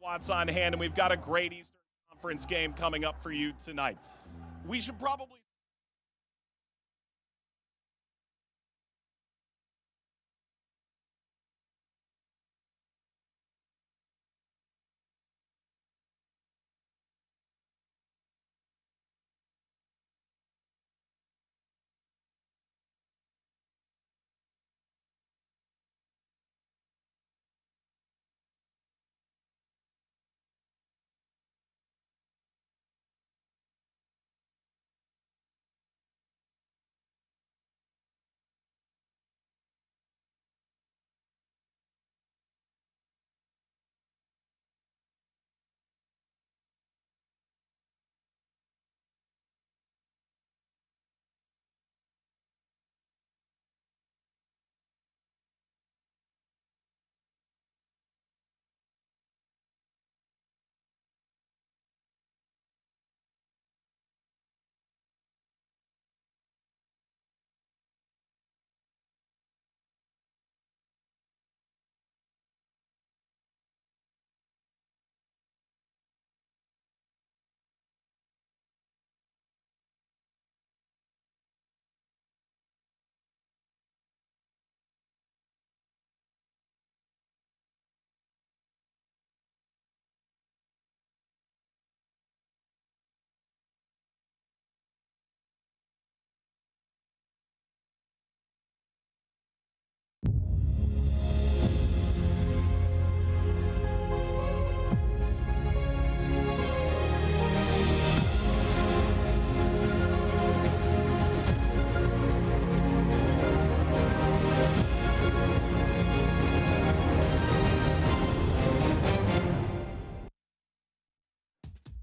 Watts on hand, and we've got a great Eastern Conference game coming up for you tonight. We should probably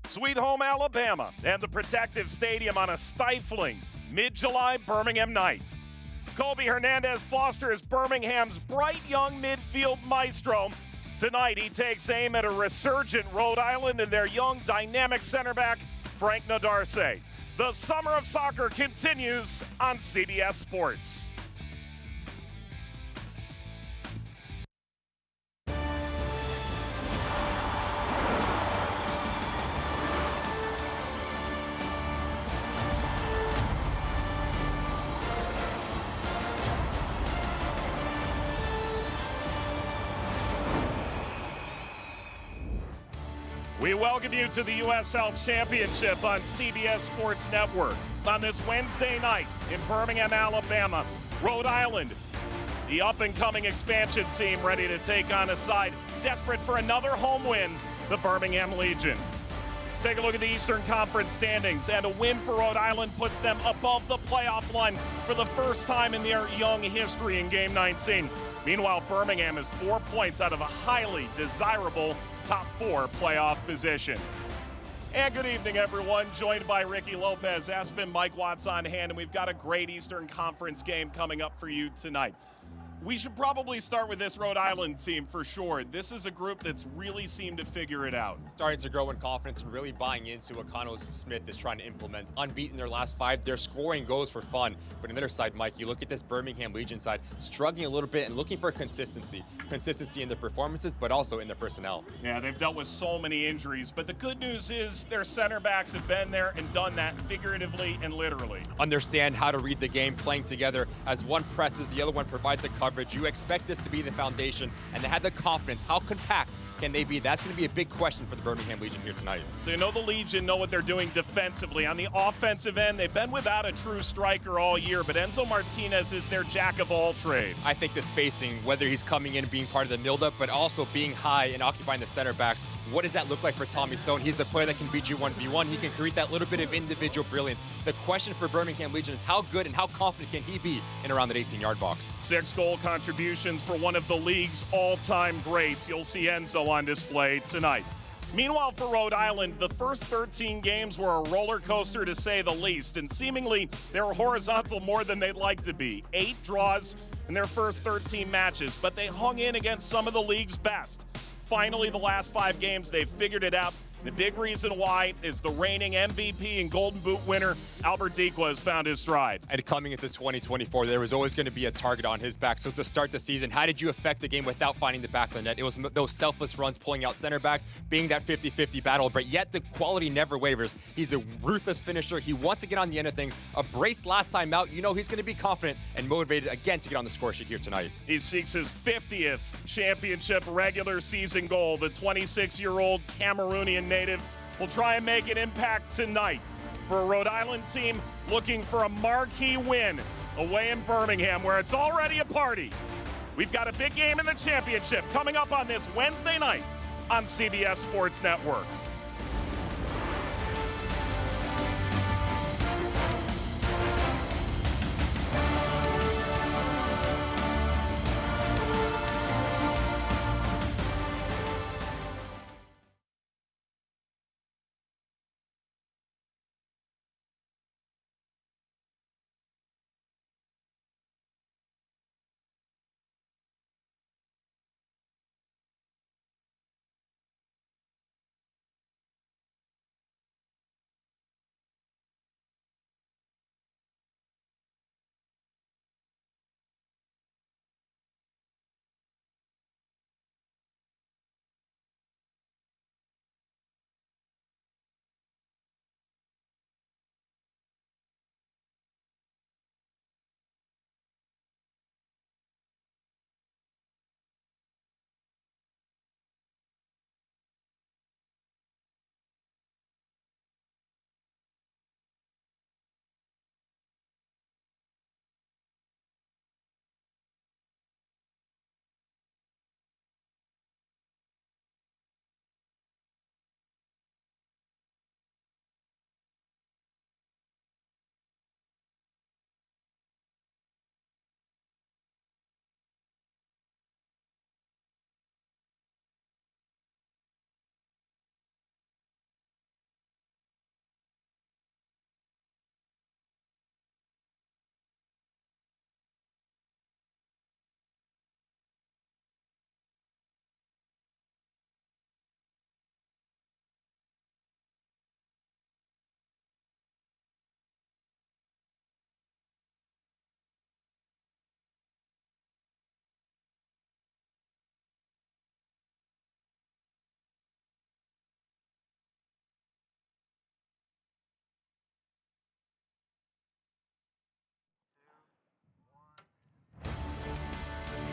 Sweet Home, Alabama, and the Protective Stadium on a stifling mid-July Birmingham night. Colby Hernandez-Foster is Birmingham's bright young midfield maestro. Tonight, he takes aim at a resurgent Rhode Island and their young dynamic center back, Frank Nadarce. The summer of soccer continues on CBS Sports. We welcome you to the USL Championship on CBS Sports Network. On this Wednesday night in Birmingham, Alabama, Rhode Island, the up-and-coming expansion team ready to take on a side desperate for another home win, the Birmingham Legion. Take a look at the Eastern Conference standings, and a win for Rhode Island puts them above the playoff line for the first time in their young history in Game 19. Meanwhile, Birmingham is 4 points out of a highly desirable top 4 playoff position. And good evening, everyone. Joined by Ricky Lopez, Aspen, Mike Watts on hand, and we've got a great Eastern Conference game coming up for you tonight. We should probably start with this Rhode Island team for sure. This is a group that's really seemed to figure it out. Starting to grow in confidence and really buying into what Connell Smith is trying to implement. Unbeaten their last 5, they're scoring goals for fun. But on the other side, Mike, you look at this Birmingham Legion side, struggling a little bit and looking for consistency. Consistency in their performances, but also in their personnel. Yeah, they've dealt with so many injuries, but the good news is their center backs have been there and done that figuratively and literally. Understand how to read the game, playing together. As one presses, the other one provides a coverage. You expect this to be the foundation, and they had the confidence. How compact can they be? That's going to be a big question for the Birmingham Legion here tonight. So you know the Legion know what they're doing defensively. On the offensive end, they've been without a true striker all year, but Enzo Martinez is their jack of all trades. I think the spacing, whether he's coming in and being part of the build-up, but also being high and occupying the center backs, what does that look like for Tommy Sohn? He's a player that can beat you 1v1. He can create that little bit of individual brilliance. The question for Birmingham Legion is how good and how confident can he be in around that 18-yard box? 6 goal contributions for one of the league's all-time greats. You'll see Enzo on display tonight. Meanwhile, for Rhode Island, the first 13 games were a roller coaster to say the least, and seemingly they were horizontal more than they'd like to be. 8 draws in their first 13 matches, but they hung in against some of the league's best. Finally, the last 5 games, they've figured it out, The big reason why is the reigning MVP and Golden Boot winner, Albert Dikwa, has found his stride. And coming into 2024, there was always going to be a target on his back. So to start the season, how did you affect the game without finding the back of the net? It was those selfless runs, pulling out center backs, being that 50-50 battle, but yet the quality never wavers. He's a ruthless finisher. He wants to get on the end of things. A brace last time out, you know he's going to be confident and motivated again to get on the score sheet here tonight. He seeks his 50th championship regular season goal. The 26-year-old Cameroonian native will try and make an impact tonight for a Rhode Island team looking for a marquee win away in Birmingham, where it's already a party. We've got a big game in the championship coming up on this Wednesday night on CBS Sports Network.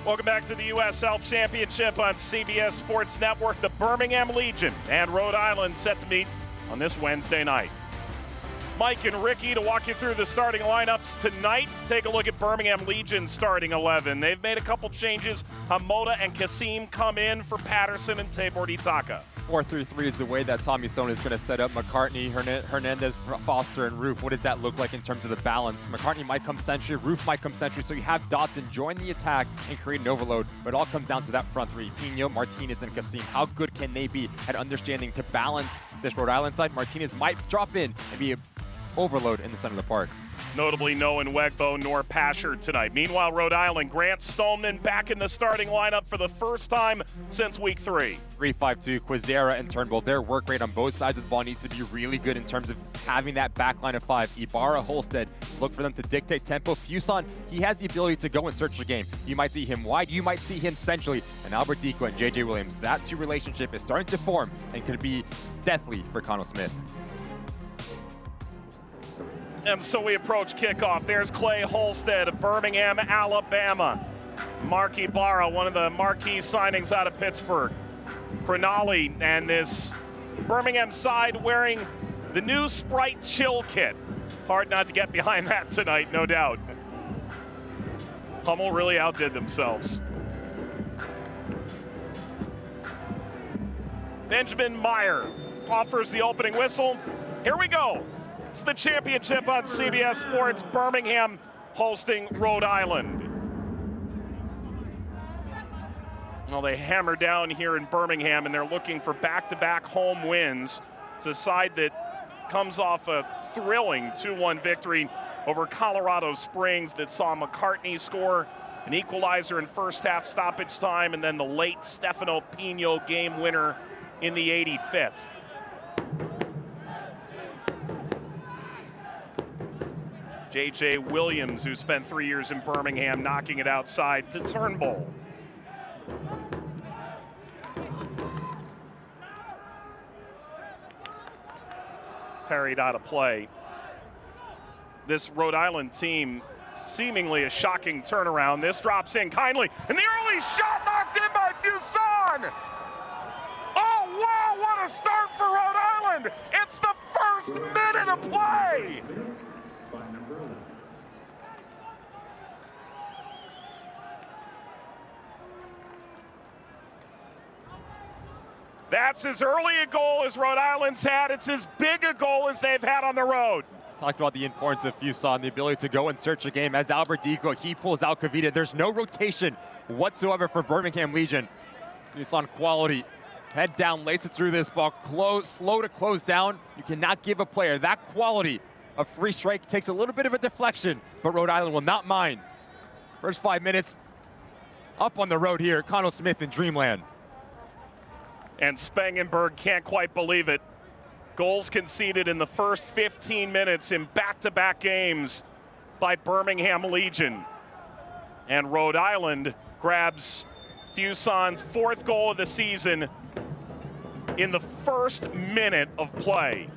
Welcome back to the USL Championship on CBS Sports Network. The Birmingham Legion and Rhode Island set to meet on this Wednesday night. Mike and Ricky to walk you through the starting lineups tonight. Take a look at Birmingham Legion's starting 11. They've made a couple changes. Hamoda and Kasim come in for Patterson and Tabor Itaka. 4-3-3 is the way that Tommy Stone is going to set up McCartney, Hernandez, Foster, and Roof. What does that look like in terms of the balance? McCartney might come century, Roof might come century, so you have Dotson join the attack and create an overload, but it all comes down to that front three, Pino, Martinez, and Kasim. How good can they be at understanding to balance this Rhode Island side? Martinez might drop in and be an overload in the center of the park. Notably no Nwegbo nor Pasher tonight. Meanwhile, Rhode Island, Grant Stoneman back in the starting lineup for the first time since week 3. 3-5-2, Quizera and Turnbull. Their work rate on both sides of the ball needs to be really good in terms of having that back line of 5. Ibarra, Holstead, look for them to dictate tempo. Fuson, he has the ability to go and search the game. You might see him wide, you might see him centrally. And Albert Dikwa and JJ Williams, that two relationship is starting to form and could be deathly for Connell Smith. And so we approach kickoff. There's Clay Holstead of Birmingham, Alabama. Mark Ibarra, one of the marquee signings out of Pittsburgh. Cronali and this Birmingham side wearing the new Sprite Chill kit. Hard not to get behind that tonight, no doubt. Hummel really outdid themselves. Benjamin Meyer offers the opening whistle. Here we go. It's the championship on CBS Sports. Birmingham hosting Rhode Island. Well, they hammer down here in Birmingham, and they're looking for back-to-back home wins. It's a side that comes off a thrilling 2-1 victory over Colorado Springs that saw McCartney score an equalizer in first half stoppage time, and then the late Stefano Pino game winner in the 85th. J.J. Williams, who spent 3 years in Birmingham, knocking it outside to Turnbull. Parried out of play. This Rhode Island team, seemingly a shocking turnaround. This drops in kindly, and the early shot knocked in by Fuson. Oh, wow, what a start for Rhode Island. It's the first minute of play. That's as early a goal as Rhode Island's had. It's as big a goal as they've had on the road. Talked about the importance of Fuson, the ability to go and search a game. As Albert Dico, he pulls out Kavita. There's no rotation whatsoever for Birmingham Legion. Fuson quality. Head down, lace it through this ball. Slow to close down. You cannot give a player that quality. A free strike takes a little bit of a deflection, but Rhode Island will not mind. First 5 minutes up on the road here. Connell Smith in Dreamland. And Spangenberg can't quite believe it. Goals conceded in the first 15 minutes in back-to-back games by Birmingham Legion. And Rhode Island grabs Fuson's 4th goal of the season in the first minute of play.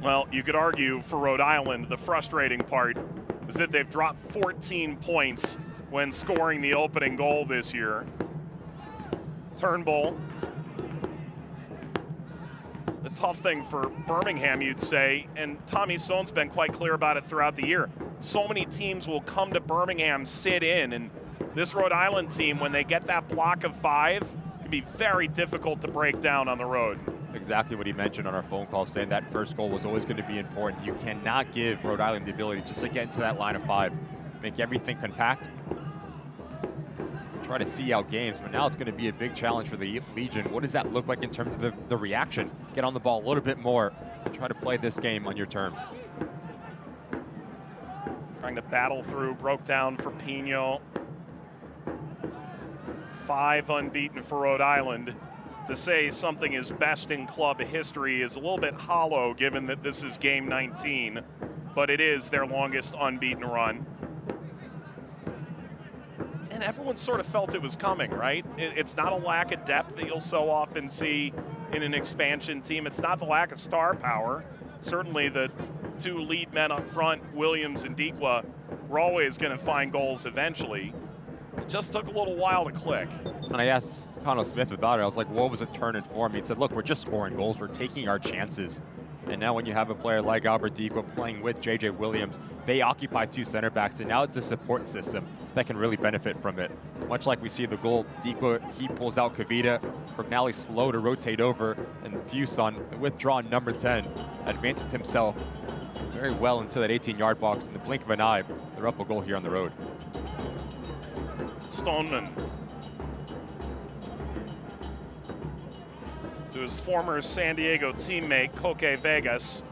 Well, you could argue for Rhode Island, the frustrating part is that they've dropped 14 points when scoring the opening goal this year. Turnbull. The tough thing for Birmingham, you'd say, and Tommy Sohn's been quite clear about it throughout the year. So many teams will come to Birmingham, sit in, and this Rhode Island team, when they get that block of 5, can be very difficult to break down on the road. Exactly what he mentioned on our phone call, saying that first goal was always going to be important. You cannot give Rhode Island the ability just to get into that line of 5, make everything compact, try to see out games, but now it's going to be a big challenge for the Legion. What does that look like in terms of the reaction? Get on the ball a little bit more and try to play this game on your terms. Trying to battle through, broke down for Pino. 5 unbeaten for Rhode Island. To say something is best in club history is a little bit hollow given that this is game 19, but it is their longest unbeaten run. And everyone sort of felt it was coming, right? It's not a lack of depth that you'll so often see in an expansion team. It's not the lack of star power. Certainly the 2 lead men up front, Williams and Dequa, were always going to find goals eventually. It just took a little while to click. And I asked Connell Smith about it. I was like, what was it turning for me? He said, look, we're just scoring goals. We're taking our chances. And now when you have a player like Albert Dequa playing with J.J. Williams, they occupy 2 center backs, and now it's a support system that can really benefit from it. Much like we see the goal, Dequa, he pulls out Kavita. Prognali slow to rotate over, and Fuson, the withdrawn number 10, advances himself very well into that 18-yard box. In the blink of an eye, they're up a goal here on the road. Stoneman to his former San Diego teammate, Coque Vegas.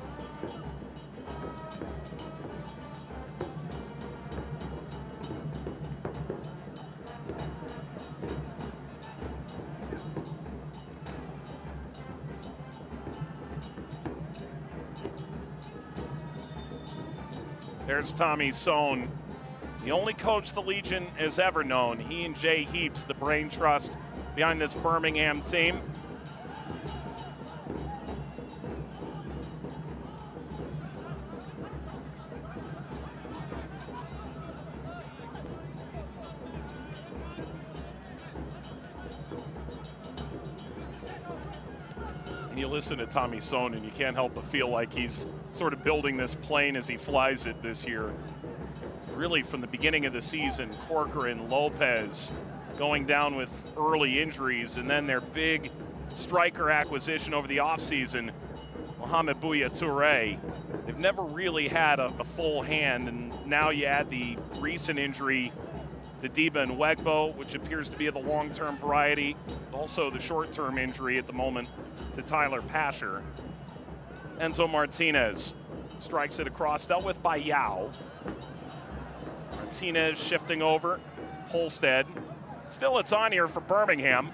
There's Tommy Sohn, the only coach the Legion has ever known. He and Jay Heaps, the brain trust behind this Birmingham team. And you listen to Tommy Sohn and you can't help but feel like he's sort of building this plane as he flies it this year. Really from the beginning of the season, Corcoran, Lopez going down with early injuries, and then their big striker acquisition over the offseason, Mohamed Bouya Touré. They've never really had a full hand, and now you add the recent injury to Diba and Wegbo, which appears to be of the long-term variety, also the short-term injury at the moment to Tyler Pasher. Enzo Martinez Strikes it across, dealt with by Yao. Martinez shifting over. Holstead. Still it's on here for Birmingham.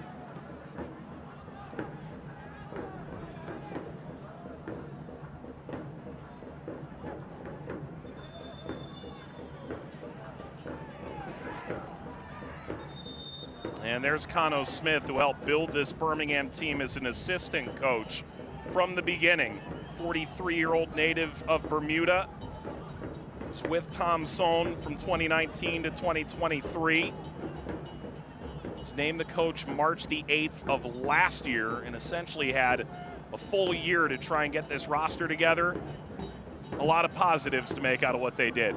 And there's Cano Smith, who helped build this Birmingham team as an assistant coach from the beginning. 43-year-old native of Bermuda. Was with Tom Sohn from 2019 to 2023. Was named the coach March the 8th of last year and essentially had a full year to try and get this roster together. A lot of positives to make out of what they did.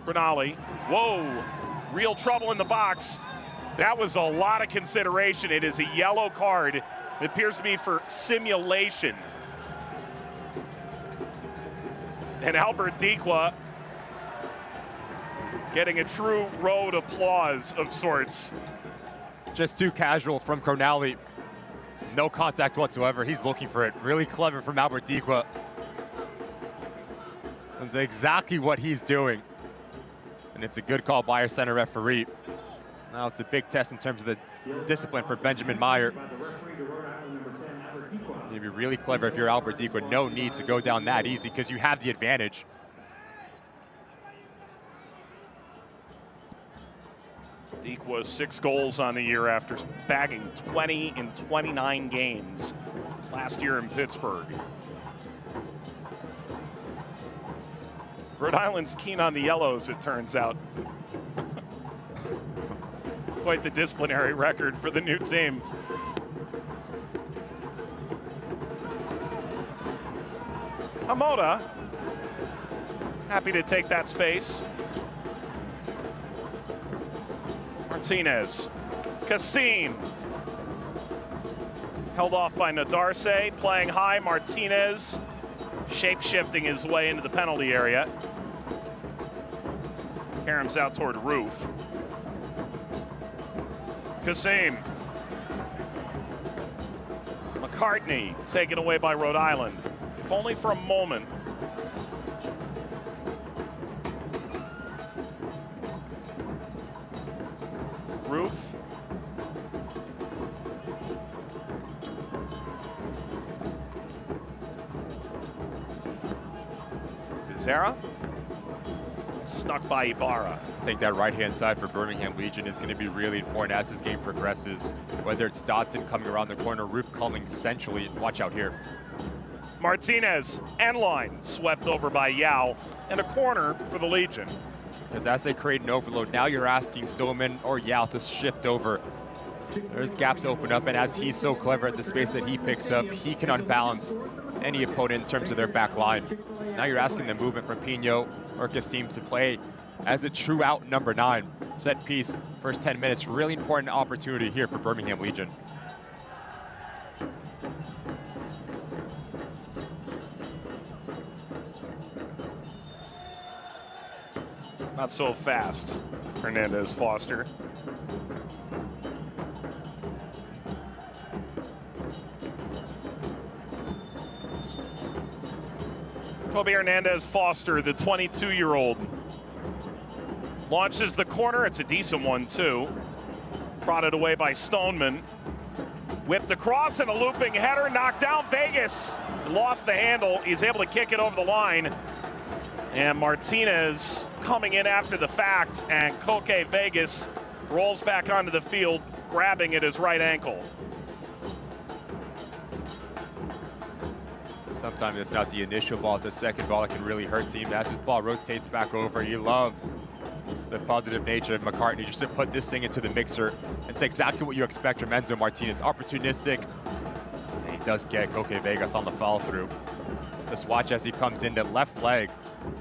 Grinali, whoa, real trouble in the box. That was a lot of consideration. It is a yellow card. It appears to be for simulation. And Albert Dikwa getting a true Rhode applause of sorts. Just too casual from Grinali. No contact whatsoever. He's looking for it. Really clever from Albert Dikwa. That's exactly what he's doing. And it's a good call by our center referee. Now it's a big test in terms of the discipline for Benjamin Meyer. You'd be really clever if you're Albert Dikwa. No need to go down that easy because you have the advantage. Dikwa 6 goals on the year after bagging 20 in 29 games last year in Pittsburgh. Rhode Island's keen on the yellows, it turns out. Quite the disciplinary record for the new team. Hamoda, happy to take that space. Martinez, Kassim. Held off by Nadarse, playing high. Martinez shape-shifting his way into the penalty area. Karam's out toward Roof. Kassim. McCartney taken away by Rhode Island, if only for a moment. Roof. Zara. Stuck by Ibarra. I think that right-hand side for Birmingham Legion is going to be really important as this game progresses. Whether it's Dotson coming around the corner, Roof coming centrally. Watch out here. Martinez, end line, swept over by Yao, and a corner for the Legion. Because as they create an overload, now you're asking Stillman or Yao to shift over. There's gaps open up, and as he's so clever at the space that he picks up, he can unbalance any opponent in terms of their back line. Now you're asking the movement from Pino or Kassim to play as a true out number 9. Set piece, first 10 minutes, really important opportunity here for Birmingham Legion. Not so fast, Hernandez Foster. Kobe Hernandez Foster, the 22-year-old, launches the corner. It's a decent one, too. Prodded away by Stoneman. Whipped across and a looping header, knocked down. Vegas lost the handle. He's able to kick it over the line. And Martinez coming in after the fact, and Koke Vegas rolls back onto the field, grabbing at his right ankle. Sometimes it's not the initial ball, it's the second ball that can really hurt teams. As this ball rotates back over, you love the positive nature of McCartney just to put this thing into the mixer. It's exactly what you expect from Enzo Martinez. Opportunistic. And he does get Koke Vegas on the follow through. Just watch as he comes in. The left leg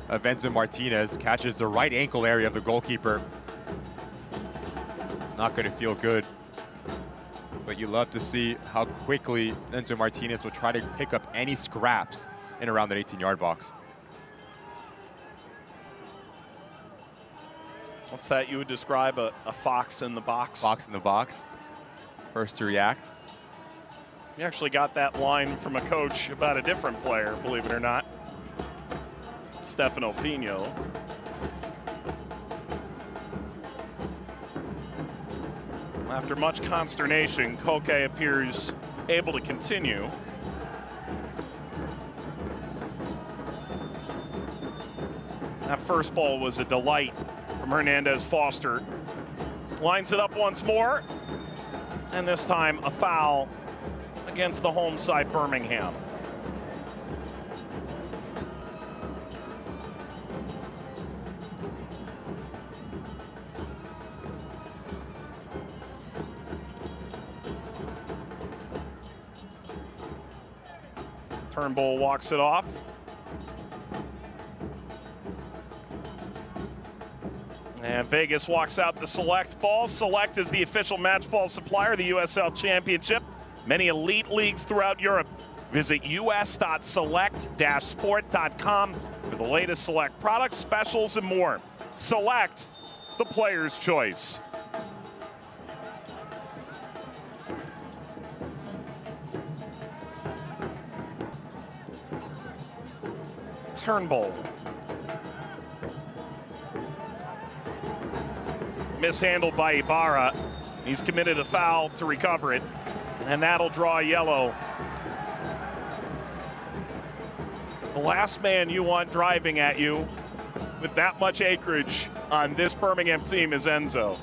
of Enzo Martinez catches the right ankle area of the goalkeeper. Not going to feel good. But you love to see how quickly Enzo Martinez will try to pick up any scraps in around that 18-yard box. What's that you would describe? A fox in the box? Fox in the box. First to react. You actually got that line from a coach about a different player, believe it or not. Stefano Pino. After much consternation, Koke appears able to continue. That first ball was a delight from Hernandez Foster. Lines it up once more, and this time a foul against the home side Birmingham. Turnbull walks it off. And Vegas walks out the Select ball. Select is the official match ball supplier of the USL Championship. Many elite leagues throughout Europe. Visit us.select-sport.com for the latest Select products, specials, and more. Select, the player's choice. Turnbull. Mishandled by Ibarra. He's committed a foul to recover it, and that'll draw a yellow. The last man you want driving at you with that much acreage on this Birmingham team is Enzo.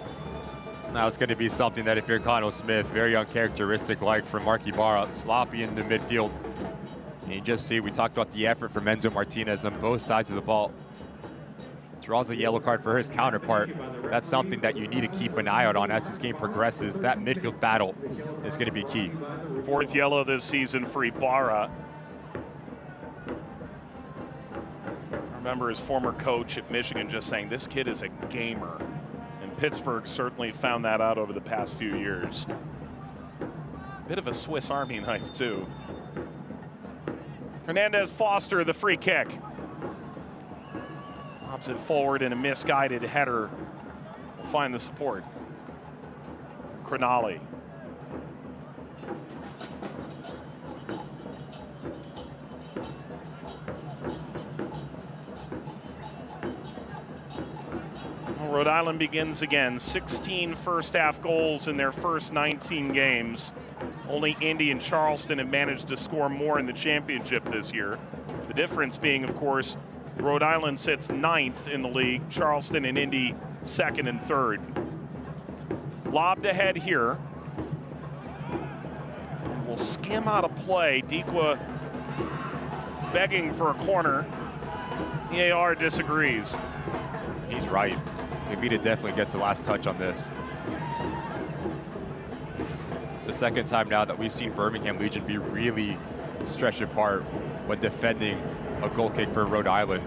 Now it's going to be something that if you're Connell Smith, very uncharacteristic like from Mark Ibarra, sloppy in the midfield. And you just see, we talked about the effort from Enzo Martinez on both sides of the ball. Draws a yellow card for his counterpart. That's something that you need to keep an eye out on as this game progresses. That midfield battle is going to be key. Fourth yellow this season for Ibarra. I remember his former coach at Michigan just saying, this kid is a gamer. And Pittsburgh certainly found that out over the past few years. Bit of a Swiss Army knife, too. Hernandez Foster, the free kick. Lobs it forward in a misguided header. Will find the support from Cronali. Well, Rhode Island begins again. 16 first half goals in their first 19 games. Only Indy and Charleston have managed to score more in the championship this year. The difference being, of course, Rhode Island sits 9th in the league, Charleston and Indy 2nd and 3rd. Lobbed ahead here. And will skim out of play. Dikwa begging for a corner. EAR disagrees. He's right. Kavita definitely gets the last touch on this. The second time now that we've seen Birmingham Legion be really stretched apart when defending a goal kick for Rhode Island.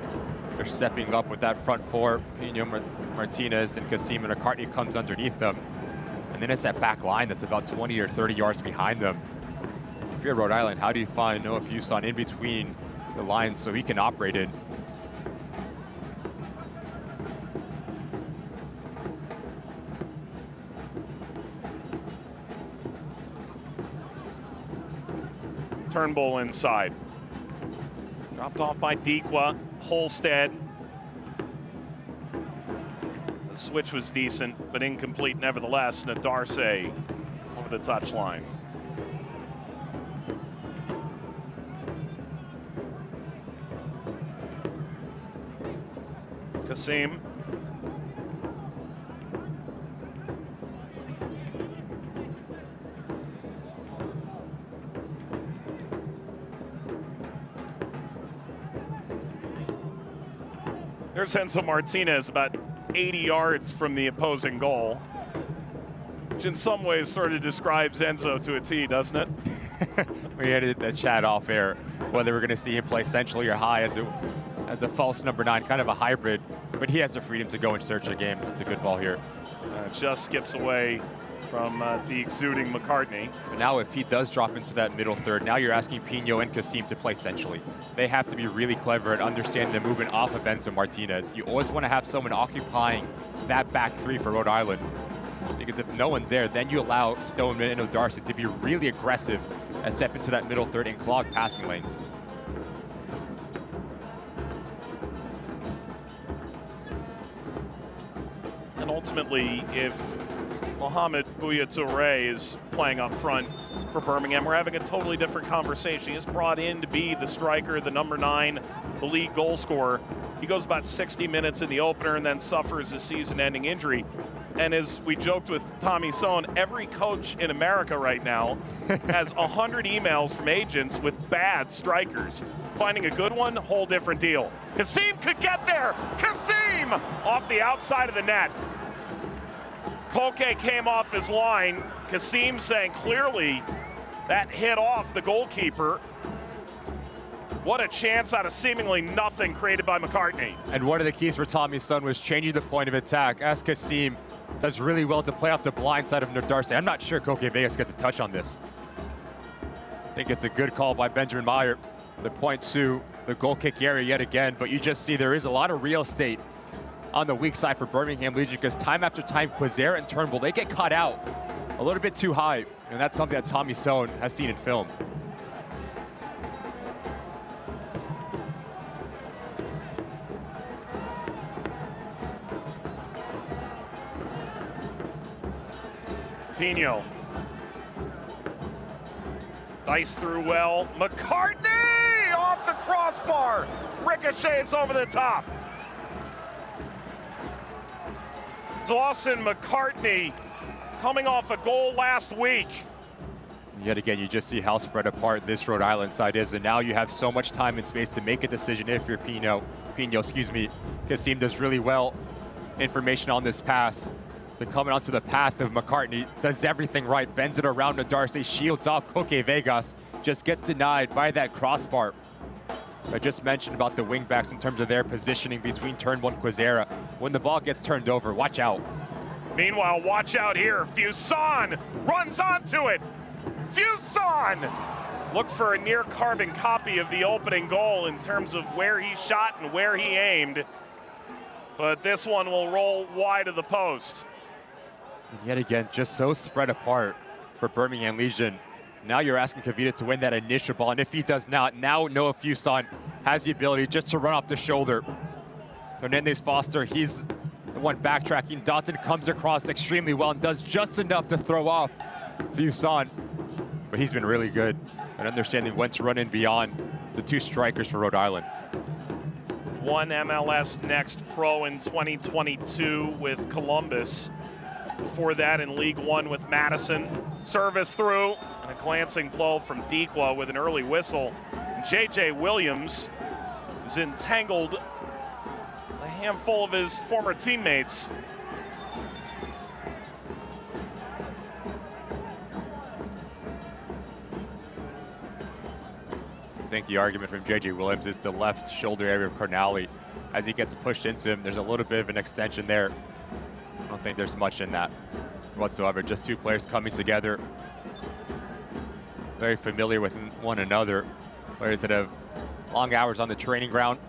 They're stepping up with that front four. Pino, Martinez, and Kasim and McCartney comes underneath them. And then it's that back line that's about 20 or 30 yards behind them. If you're Rhode Island, how do you find Noah Fuson in between the lines so he can operate in? Turnbull inside. Dropped off by Dikwa. Holstead. The switch was decent, but incomplete nevertheless. Nadarse over the touchline. Kasim. There's Enzo Martinez, about 80 yards from the opposing goal, which in some ways sort of describes Enzo to a T, doesn't it? We had a chat off air whether we're going to see him play centrally or high as a false number 9, kind of a hybrid, but he has the freedom to go and search a game. That's a good ball here. Just skips away from the exuding McCartney. But now if he does drop into that middle third, now you're asking Pino and Kasim to play centrally. They have to be really clever at understanding the movement off of Enzo Martinez. You always want to have someone occupying that back three for Rhode Island. Because if no one's there, then you allow Stoneman and O'Darcy to be really aggressive and step into that middle third and clog passing lanes. And ultimately, if Mohamed Bouya Touré is playing up front for Birmingham, we're having a totally different conversation. He is brought in to be the striker, the number 9, the league goal scorer. He goes about 60 minutes in the opener and then suffers a season-ending injury. And as we joked with Tommy Sohn, every coach in America right now has 100 emails from agents with bad strikers. Finding a good one, whole different deal. Kasim could get there. Kasim off the outside of the net. Koke came off his line. Kasim saying clearly that hit off the goalkeeper. What a chance out of seemingly nothing created by McCartney. And one of the keys for Tommy Son was changing the point of attack as Kasim does really well to play off the blind side of Darcy. I'm not sure Koke Vegas got the touch on this. I think it's a good call by Benjamin Meyer. The point to the goal kick area yet again, but you just see there is a lot of real estate on the weak side for Birmingham Legion because time after time, Quazera and Turnbull, they get caught out a little bit too high, and that's something that Tommy Sohn has seen in film. Pino. Dice through well. McCartney off the crossbar. Ricochets over the top. Dawson McCartney coming off a goal last week. Yet again, you just see how spread apart this Rhode Island side is, and now you have so much time and space to make a decision if you're Pino, excuse me. Kasim does really well. Information on this pass. They're coming onto the path of McCartney, does everything right, bends it around to Darcy, shields off Koke Vegas, just gets denied by that crossbar. I just mentioned about the wingbacks in terms of their positioning between Turnbull and Quazera. When the ball gets turned over, watch out. Meanwhile, watch out here. Fuson runs onto it. Fuson looked for a near carbon copy of the opening goal in terms of where he shot and where he aimed. But this one will roll wide of the post. And yet again, just so spread apart for Birmingham Legion. Now you're asking Kavita to win that initial ball, and if he does not, now Noah Fuson has the ability just to run off the shoulder. Hernandez Foster, he's the one backtracking. Dotson comes across extremely well and does just enough to throw off Fuson. But he's been really good at understanding when to run in beyond the two strikers for Rhode Island. One MLS Next Pro in 2022 with Columbus. Before that in League One with Madison. Service through and a glancing blow from Dequa with an early whistle. J.J. Williams is entangled a handful of his former teammates. I think the argument from J.J. Williams is the left shoulder area of Carnally. As he gets pushed into him, there's a little bit of an extension there. I don't think there's much in that whatsoever. Just two players coming together. Very familiar with one another. Players that have long hours on the training ground.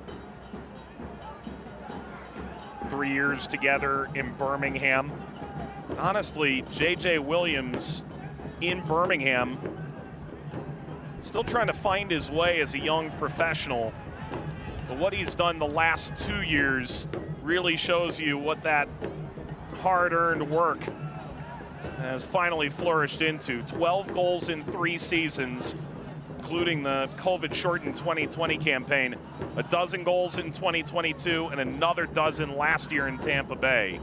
3 years together in Birmingham. Honestly, J.J. Williams in Birmingham, still trying to find his way as a young professional. But what he's done the last 2 years really shows you what that hard-earned work has finally flourished into. 12 goals in 3 seasons, including the COVID-shortened 2020 campaign. A dozen goals in 2022 and another dozen last year in Tampa Bay.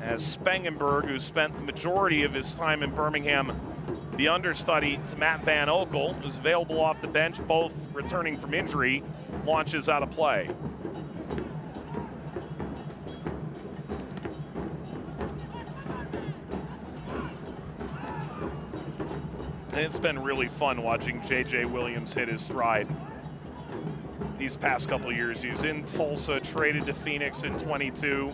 As Spangenberg, who spent the majority of his time in Birmingham, the understudy to Matt Van Oekel, who's available off the bench, both returning from injury, launches out of play. And it's been really fun watching J.J. Williams hit his stride these past couple of years. He was in Tulsa, traded to Phoenix in 22.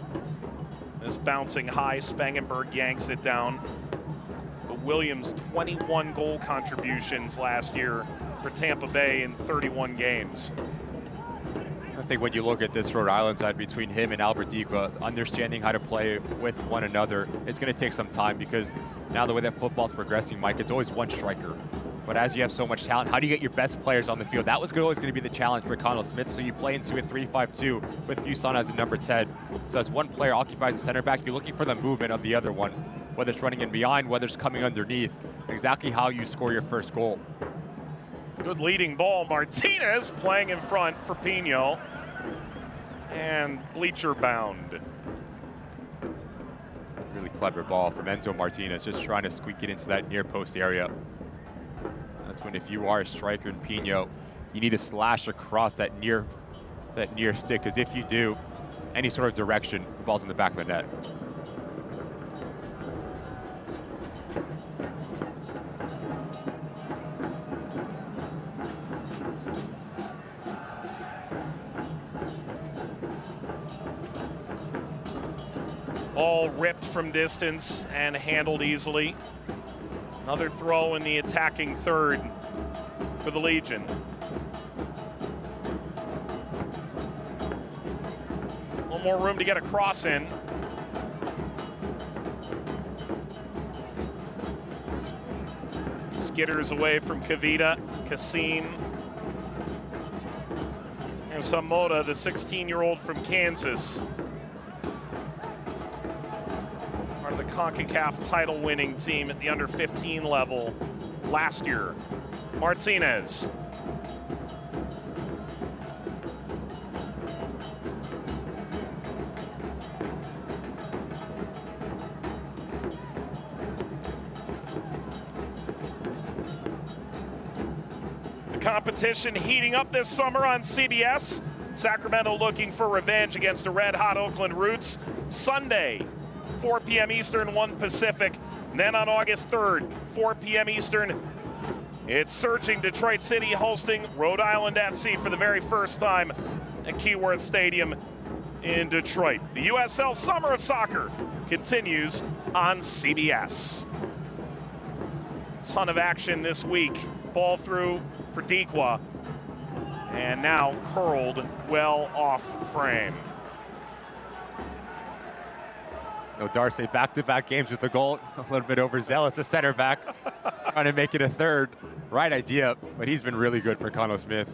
This bouncing high, Spangenberg yanks it down. But Williams, 21 goal contributions last year for Tampa Bay in 31 games. I think when you look at this Rhode Island side between him and Albert Dikwa, understanding how to play with one another, it's going to take some time because now the way that football's progressing, Mike, it's always one striker. But as you have so much talent, how do you get your best players on the field? That was always going to be the challenge for Connell Smith. So you play into a 3-5-2 with Fuson as a number 10. So as one player occupies the center back, you're looking for the movement of the other one, whether it's running in behind, whether it's coming underneath, exactly how you score your first goal. Good leading ball. Martinez playing in front for Pino. And bleacher bound. Really clever ball from Enzo Martinez, just trying to squeak it into that near post area. That's when, if you are a striker in Pino, you need to slash across that near stick, because if you do, any sort of direction, the ball's in the back of the net. Ball ripped from distance and handled easily. Another throw in the attacking third for the Legion. A little more room to get a cross in. Skitters away from Kavita. Cassin. There's Hamoda, the 16-year-old from Kansas. Part of the CONCACAF title-winning team at the under-15 level last year. Martinez. The competition heating up this summer on CBS. Sacramento looking for revenge against the red-hot Oakland Roots. Sunday, 4 p.m. Eastern, 1 Pacific. And then on August 3rd, 4 p.m. Eastern, it's surging Detroit City hosting Rhode Island FC for the very first time at Keyworth Stadium in Detroit. The USL Summer of Soccer continues on CBS. Ton of action this week. Ball through for Dikwa. And now curled well off frame. No, Darcy, back-to-back games with the goal. A little bit overzealous, a center back. Trying to make it a third. Right idea, but he's been really good for Connell Smith.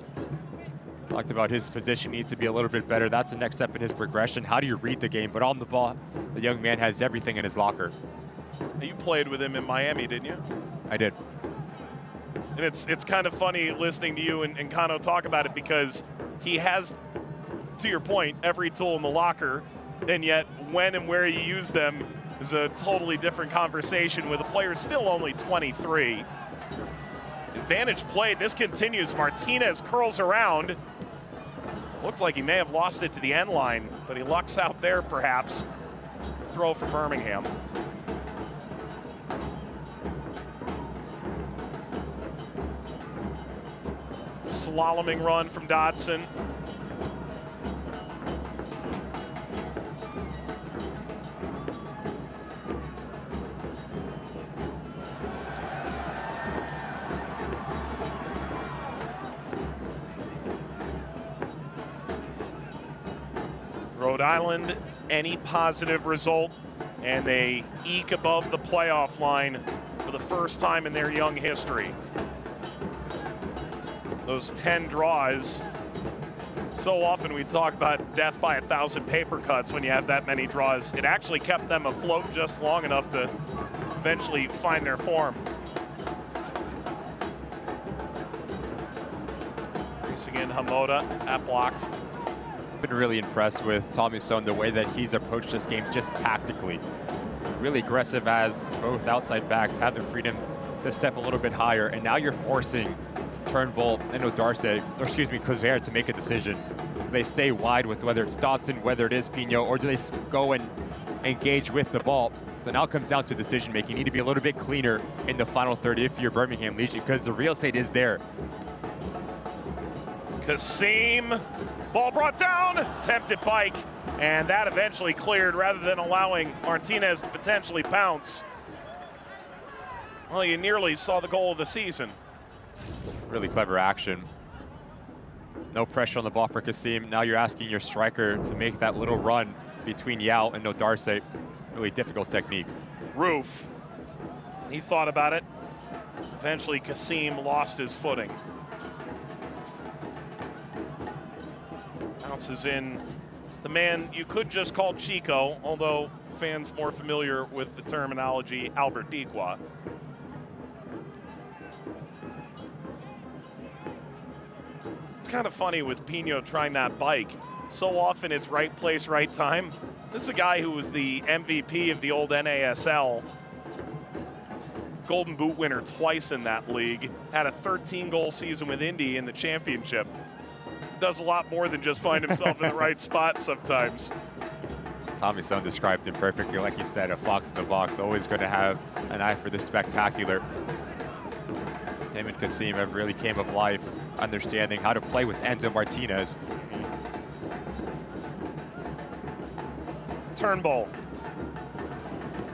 Talked about his position needs to be a little bit better. That's the next step in his progression. How do you read the game? But on the ball, the young man has everything in his locker. You played with him in Miami, didn't you? I did. And it's kind of funny listening to you and Kano talk about it, because he has, to your point, every tool in the locker, and yet when and where you use them is a totally different conversation with a player still only 23. Advantage played. This continues. Martinez curls around. Looked like he may have lost it to the end line, but he lucks out there perhaps. Throw for Birmingham. Slaloming run from Dodson. Rhode Island, any positive result, and they eke above the playoff line for the first time in their young history. Those 10 draws, so often we talk about death by 1,000 paper cuts when you have that many draws. It actually kept them afloat just long enough to eventually find their form. Racing in Hamoda, that blocked. Been really impressed with Tommy Stone, the way that he's approached this game just tactically. Really aggressive, as both outside backs have the freedom to step a little bit higher, and now you're forcing Turnbull and Kuzera to make a decision. Do they stay wide with whether it's Dotson, whether it is Pino, or do they go and engage with the ball? So now it comes down to decision making. You need to be a little bit cleaner in the final third if you're Birmingham Legion, because the real estate is there. Kasim, ball brought down, tempted bike, And that eventually cleared rather than allowing Martinez to potentially pounce. Well, you nearly saw the goal of the season. Really clever action. No pressure on the ball for Kasim. Now you're asking your striker to make that little run between Yao and Nodarse. Really difficult technique. Roof. He thought about it. Eventually, Kasim lost his footing. Bounces in the man you could just call Chico, although fans more familiar with the terminology Albert Diqua. It's kind of funny with Pino trying that bike. So often it's right place, right time. This is a guy who was the MVP of the old NASL. Golden Boot winner twice in that league. Had a 13-goal season with Indy in the championship. Does a lot more than just find himself in the right spot sometimes. Tommy Sohn described him perfectly. Like you said, a fox in the box. Always going to have an eye for the spectacular. Him and Kasim have really came of life, understanding how to play with Enzo Martinez. Turnbull.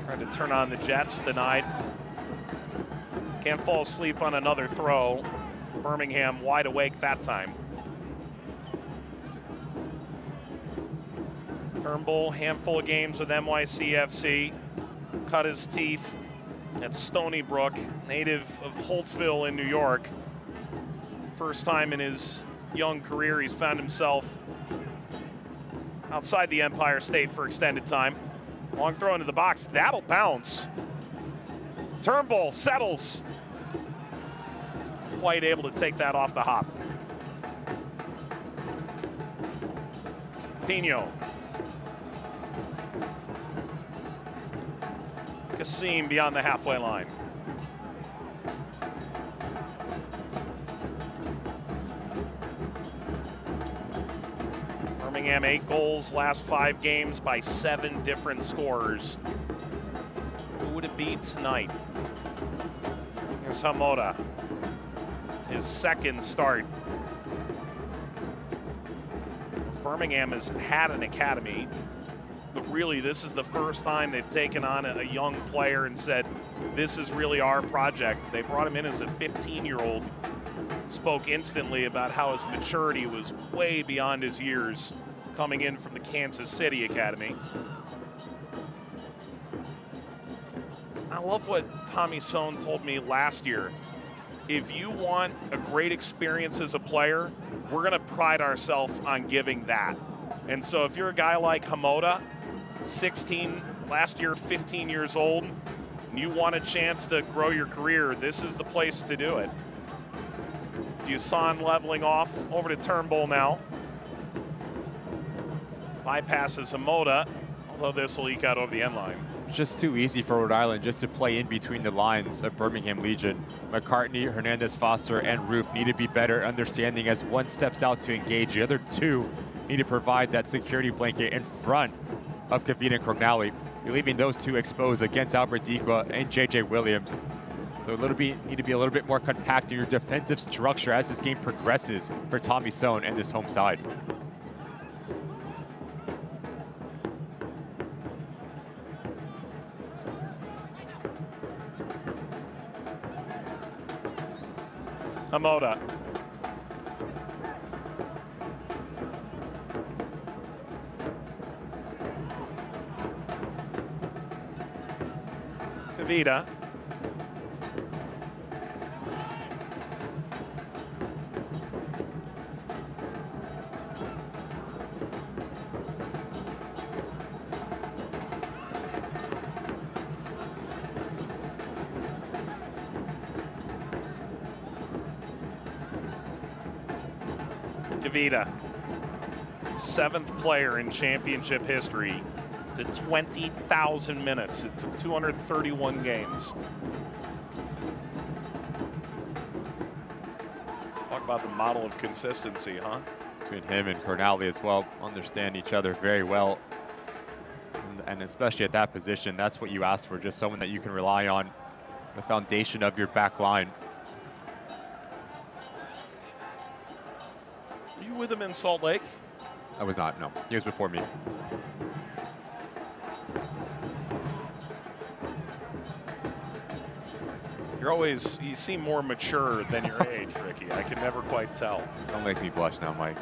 Tried to turn on the Jets, denied. Can't fall asleep on another throw. Birmingham wide awake that time. Turnbull, handful of games with NYCFC. Cut his teeth at Stony Brook, native of Holtzville in New York. First time in his young career he's found himself outside the Empire State for extended time. Long throw into the box, that'll bounce. Turnbull settles. Quite able to take that off the hop. Pino. Kasim beyond the halfway line. Birmingham 8 goals, last 5 games by 7 different scorers. Who would it be tonight? Here's Hamoda. His second start. Birmingham has had an academy, but really this is the first time they've taken on a young player and said, this is really our project. They brought him in as a 15-year-old, spoke instantly about how his maturity was way beyond his years coming in from the Kansas City Academy. I love what Tommy Sohn told me last year. If you want a great experience as a player, we're going to pride ourselves on giving that. And so if you're a guy like Hamoda, 16, last year 15 years old, and you want a chance to grow your career, this is the place to do it. Fuson leveling off over to Turnbull now. Bypasses Hamoda, although this will eke out over the end line. It's just too easy for Rhode Island just to play in between the lines of Birmingham Legion. McCartney, Hernandez, Foster, and Roof need to be better understanding as one steps out to engage. The other two need to provide that security blanket in front of Kavita and Crognali. You're leaving those two exposed against Albert Diqua and JJ Williams. So need to be a little bit more compact in your defensive structure as this game progresses for Tommy Sohn and this home side. Hamoda. Kavita. Kavita, 7th player in championship history to 20,000 minutes. It took 231 games. Talk about the model of consistency, huh? Between him and Crognali as well, understand each other very well. And especially at that position, that's what you ask for, just someone that you can rely on, the foundation of your back line. Were you with him in Salt Lake? I was not, no. He was before me. You seem more mature than your age, Ricky. I can never quite tell. Don't make me blush now, Mike.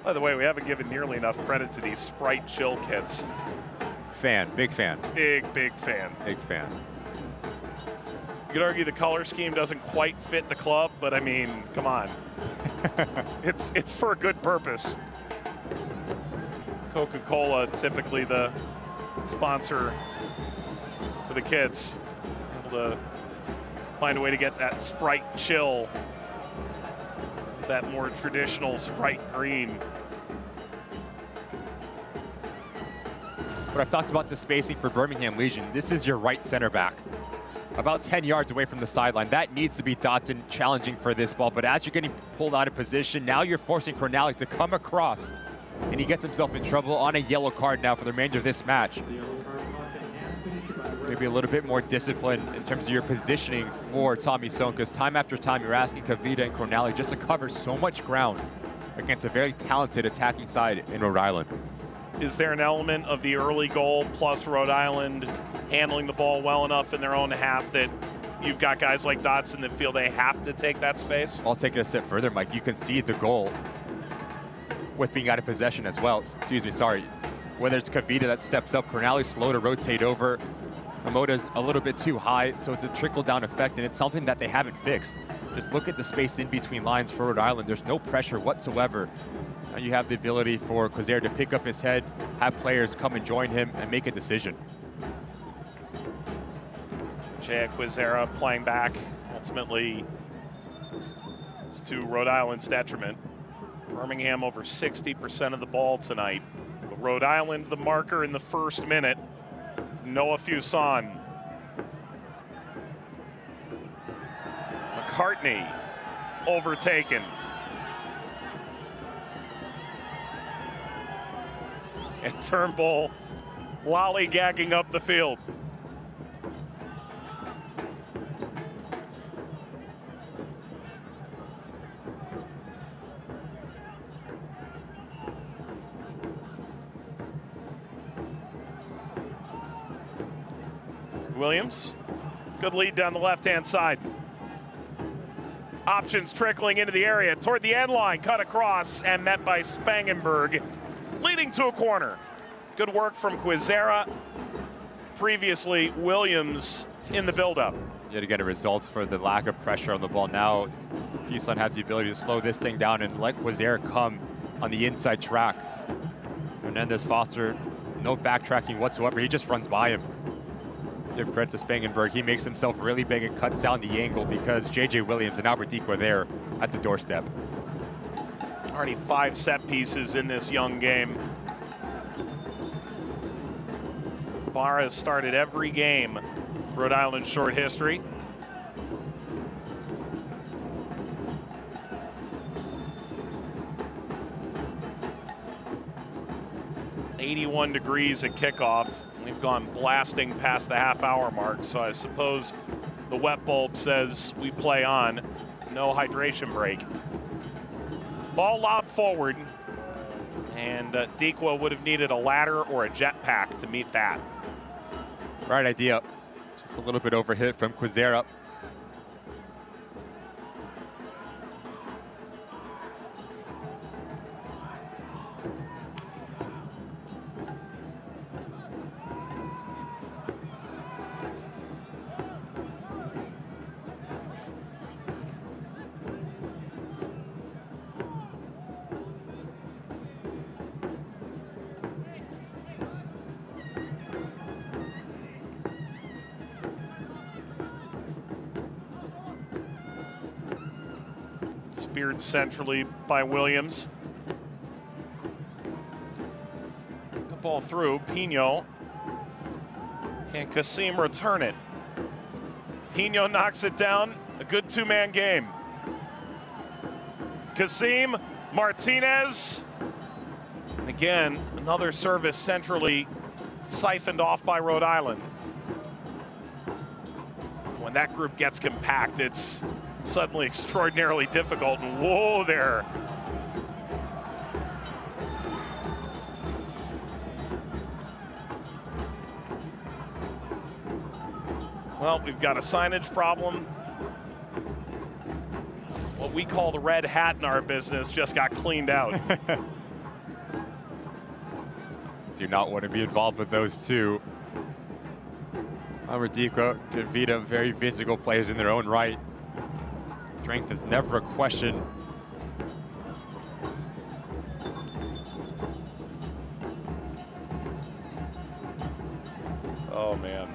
By the way, we haven't given nearly enough credit to these Sprite chill kits. Fan, big fan. Big fan. Big fan. You could argue the color scheme doesn't quite fit the club, but I mean, come on. It's for a good purpose. Coca-Cola, typically the sponsor for the kids. Able to find a way to get that Sprite chill, that more traditional Sprite green. But I've talked about the spacing for Birmingham Legion. This is your right center back, about 10 yards away from the sideline. That needs to be Dotson challenging for this ball. But as you're getting pulled out of position, now you're forcing Cornally to come across. And he gets himself in trouble on a yellow card now for the remainder of this match. Maybe a little bit more discipline in terms of your positioning for Tommy Sohn, because time after time you're asking Kavita and Cornally just to cover so much ground against a very talented attacking side in Rhode Island. Is there an element of the early goal plus Rhode Island handling the ball well enough in their own half that you've got guys like Dotson that feel they have to take that space? I'll take it a step further, Mike. You can see the goal with being out of possession as well. Excuse me, sorry. Whether it's Kavita that steps up, Cornally slow to rotate over. Amoda's a little bit too high, so it's a trickle-down effect, and it's something that they haven't fixed. Just look at the space in between lines for Rhode Island. There's no pressure whatsoever. Now you have the ability for Quazier to pick up his head, have players come and join him, and make a decision. Jay Quizera playing back. Ultimately, it's to Rhode Island's detriment. Birmingham over 60% of the ball tonight. But Rhode Island, the marker in the first minute. Noah Fuson. McCartney overtaken. And Turnbull lollygagging up the field. Williams, good lead down the left-hand side. Options trickling into the area toward the end line, cut across and met by Spangenberg, leading to a corner. Good work from Quizera. Previously, Williams in the build-up. Yet again, a result for the lack of pressure on the ball. Now, Fuson has the ability to slow this thing down and let Quizera come on the inside track. Hernandez Foster, no backtracking whatsoever. He just runs by him. Give credit to Spangenberg. He makes himself really big and cuts down the angle because J.J. Williams and Albert Deke were there at the doorstep. Already 5 set pieces in this young game. Barra has started every game. Rhode Island's short history. .81 degrees at kickoff. We've gone blasting past the half-hour mark, so I suppose the wet bulb says we play on. No hydration break. Ball lobbed forward, and Dikwa would have needed a ladder or a jetpack to meet that. Right idea. Just a little bit overhit from Quizera. Speared centrally by Williams. The ball through, Pino. Can Kasim return it? Pino knocks it down, a good two-man game. Kasim, Martinez. Again, another service centrally siphoned off by Rhode Island. When that group gets compact, it's suddenly extraordinarily difficult. And whoa there. Well, we've got a signage problem. What we call the red hat in our business just got cleaned out. Do not want to be involved with those two. Rodico and Vita, very physical players in their own right. Strength is never a question. Oh, man.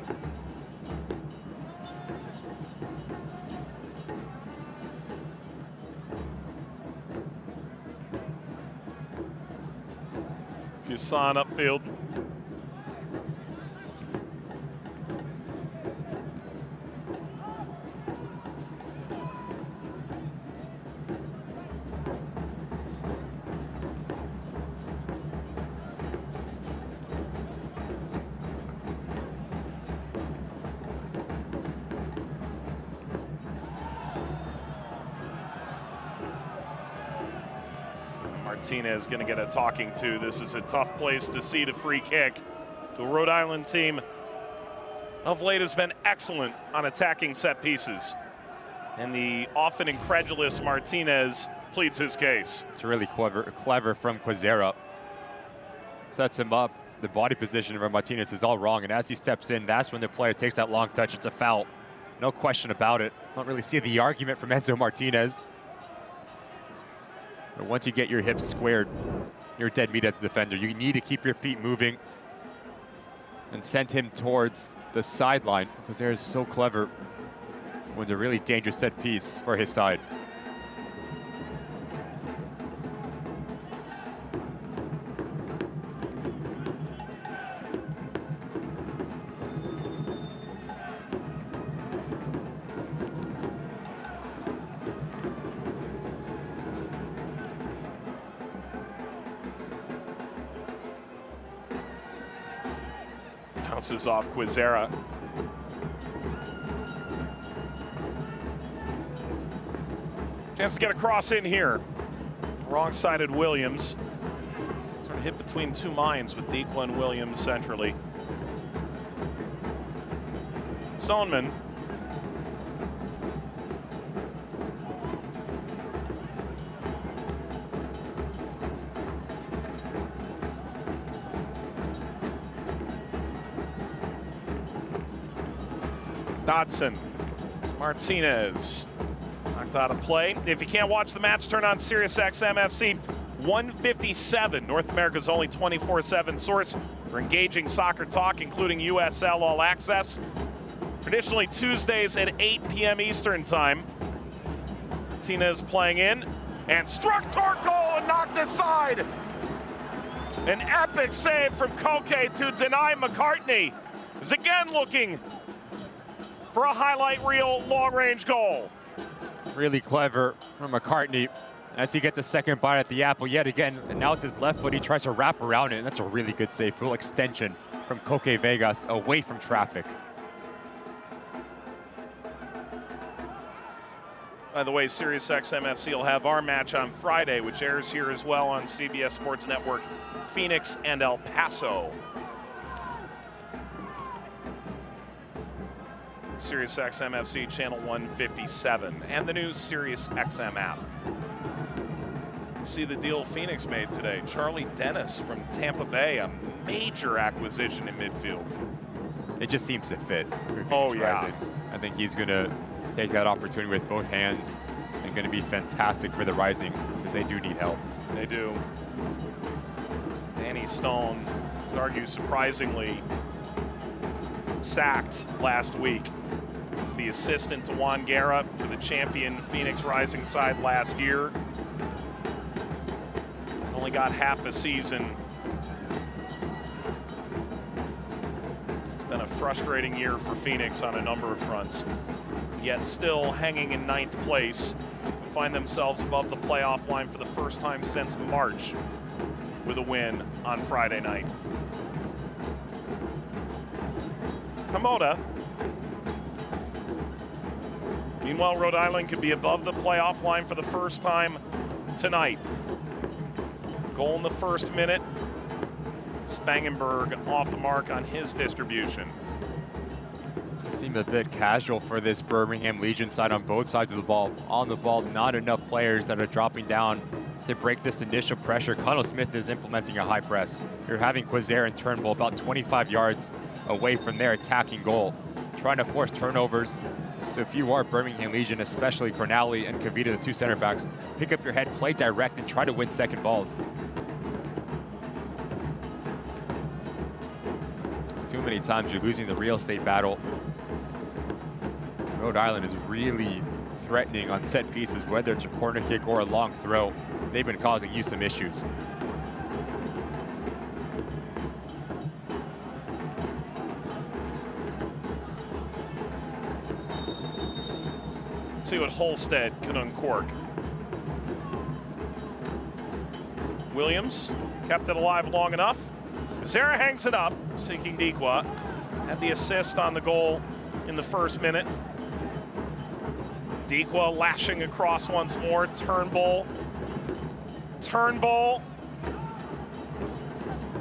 Fuson upfield. Martinez going to get a talking to. This is a tough place to see the free kick. The Rhode Island team of late has been excellent on attacking set pieces. And the often incredulous Martinez pleads his case. It's really clever from Quezera. Sets him up. The body position of Martinez is all wrong. And as he steps in, that's when the player takes that long touch. It's a foul. No question about it. Don't really see the argument from Enzo Martinez. But once you get your hips squared, you're dead meat as a defender. You need to keep your feet moving and send him towards the sideline, because they're so clever. Wins a really dangerous set piece for his side. Bounces off Quezera. Chance to get a cross in here. Wrong-sided Williams. Sort of hit between two minds with Dequa and Williams centrally. Stoneman. Dodson, Martinez, knocked out of play. If you can't watch the match, turn on SiriusXM FC 157, North America's only 24/7 source for engaging soccer talk, including USL All Access. Traditionally Tuesdays at 8 p.m. Eastern Time. Martinez playing in and struck toward goal and knocked aside. An epic save from Koke to deny McCartney, who's again looking for a highlight reel long-range goal. Really clever from McCartney as he gets the second bite at the apple yet again. And now it's his left foot. He tries to wrap around it, and that's a really good save. Full extension from Koke Vegas away from traffic. By the way, SiriusXM FC will have our match on Friday, which airs here as well on CBS Sports Network, Phoenix and El Paso. SiriusXM FC channel 157 and the new SiriusXM app. See the deal Phoenix made today. Charlie Dennis from Tampa Bay, a major acquisition in midfield. It just seems to fit. Oh, yeah. I think he's going to take that opportunity with both hands and going to be fantastic for the Rising, because they do need help. They do. Danny Stone, I would argue surprisingly, sacked last week. He's the assistant to Juan Guerra for the champion Phoenix Rising side last year. Only got half a season. It's been a frustrating year for Phoenix on a number of fronts, yet still hanging in 9th place. Find themselves above the playoff line for the first time since March with a win on Friday night. Hamoda. Meanwhile, Rhode Island could be above the playoff line for the first time tonight. Goal in the first minute. Spangenberg off the mark on his distribution. Just seemed a bit casual for this Birmingham Legion side on both sides of the ball. On the ball, not enough players that are dropping down to break this initial pressure. Connell Smith is implementing a high press. You're having Quazer and Turnbull about 25 yards away from their attacking goal, trying to force turnovers. So if you are Birmingham Legion, especially Cornally and Kavita, the two center backs, pick up your head, play direct, and try to win second balls. It's too many times you're losing the real estate battle. Rhode Island is really threatening on set pieces, whether it's a corner kick or a long throw. They've been causing you some issues. Let's see what Holstead can uncork. Williams kept it alive long enough. Zara hangs it up, seeking Dikwa. Had the assist on the goal in the first minute. Dikwa lashing across once more. Turnbull.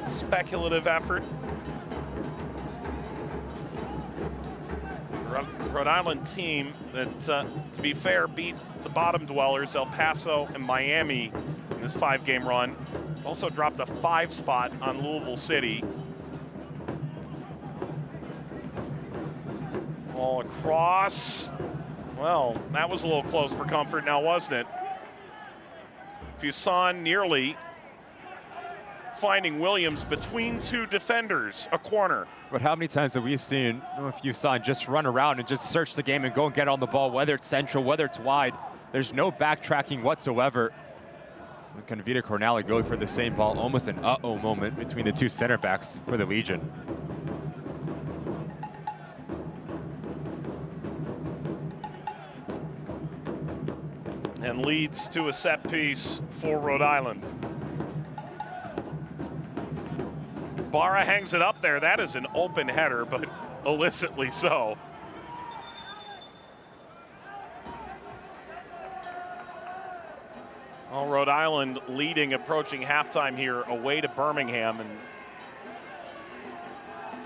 Speculative effort. Rhode Island team that, to be fair, beat the bottom dwellers, El Paso and Miami, in this 5-game run. Also dropped a 5 spot on Louisville City. Ball across. Well, that was a little close for comfort now, wasn't it? Fuson nearly finding Williams between two defenders, a corner. But how many times have we seen Fuson just run around and just search the game and go and get on the ball, whether it's central, whether it's wide. There's no backtracking whatsoever. Convita Cornally go for the same ball, almost an uh-oh moment between the two center backs for the Legion. And leads to a set piece for Rhode Island. Barra hangs it up there. That is an open header, but illicitly so. Well, Rhode Island leading, approaching halftime here away to Birmingham, and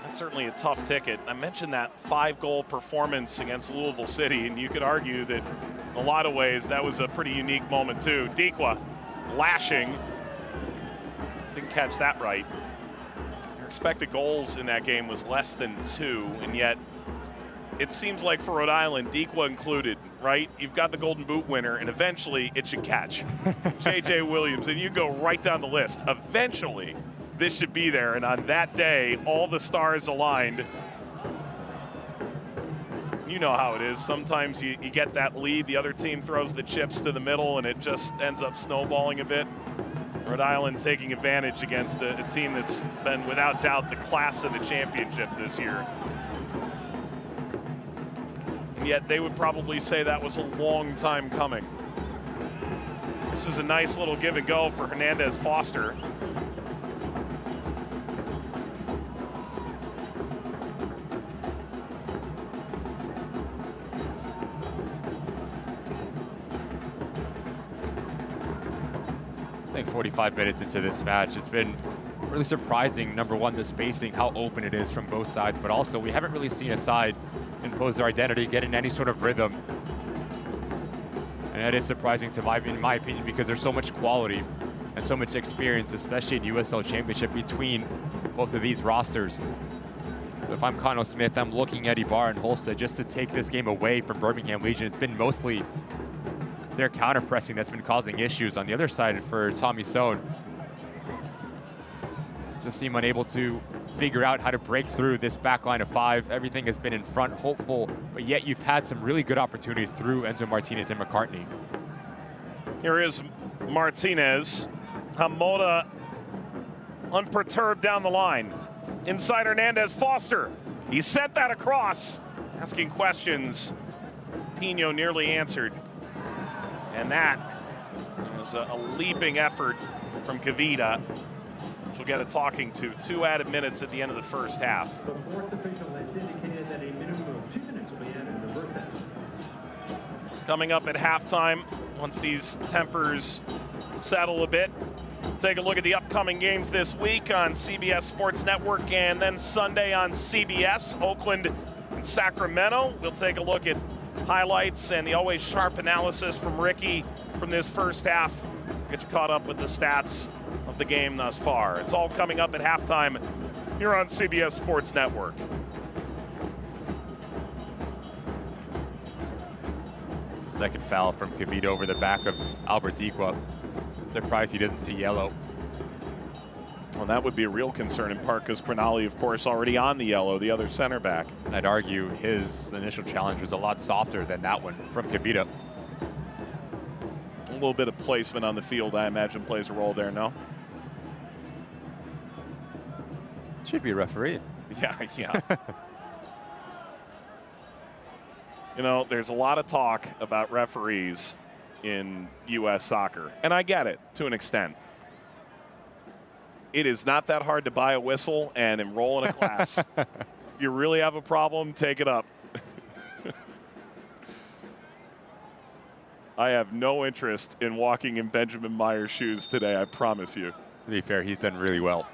that's certainly a tough ticket. I mentioned that 5-goal performance against Louisville City, and you could argue that in a lot of ways that was a pretty unique moment too. Dikwa lashing, didn't catch that right. Your expected goals in that game was less than 2, and yet it seems like for Rhode Island, Dikwa included, right? You've got the Golden Boot winner, and eventually it should catch. J.J. Williams, and you go right down the list. Eventually, this should be there, and on that day, all the stars aligned. You know how it is. Sometimes you get that lead, the other team throws the chips to the middle, and it just ends up snowballing a bit. Rhode Island taking advantage against a team that's been, without doubt, the class of the championship this year. And yet they would probably say that was a long time coming. This is a nice little give and go for Hernandez Foster. I think 45 minutes into this match, it's been really surprising, number one, the spacing, how open it is from both sides, but also we haven't really seen a side impose their identity, get in any sort of rhythm. And that is surprising in my opinion, because there's so much quality and so much experience, especially in USL Championship, between both of these rosters. So if I'm Connell Smith, I'm looking at Ibarra and Holstead just to take this game away from Birmingham Legion. It's been mostly their counter-pressing that's been causing issues. On the other side for Tommy Sohn, just seem unable to figure out how to break through this back line of 5. Everything has been in front, hopeful, but yet you've had some really good opportunities through Enzo Martinez and McCartney. Here is Martinez. Hamoda unperturbed down the line. Inside Hernandez Foster. He sent that across, asking questions. Pino nearly answered. And that was a leaping effort from Kavita, which we'll get a talking to. 2 added minutes at the end of the first half. The fourth official has indicated that a minimum of 2 minutes will be added in the first half. coming up at halftime once these tempers settle a bit. Take a look at the upcoming games this week on CBS Sports Network and then Sunday on CBS, Oakland and Sacramento. We'll take a look at highlights and the always sharp analysis from Ricky from this first half. Get you caught up with the stats of the game thus far. It's all coming up at halftime here on CBS Sports Network. Second foul from Kavita over the back of Albert Dequa. Surprised he doesn't see yellow. Well, that would be a real concern in part because Crinali, of course, already on the yellow, the other center back. I'd argue his initial challenge was a lot softer than that one from Kavita. A little bit of placement on the field, I imagine, plays a role there, no? Should be a referee. Yeah. You know, there's a lot of talk about referees in U.S. soccer, and I get it to an extent. It is not that hard to buy a whistle and enroll in a class. If you really have a problem, take it up. I have no interest in walking in Benjamin Meyer's shoes today, I promise you. To be fair, he's done really well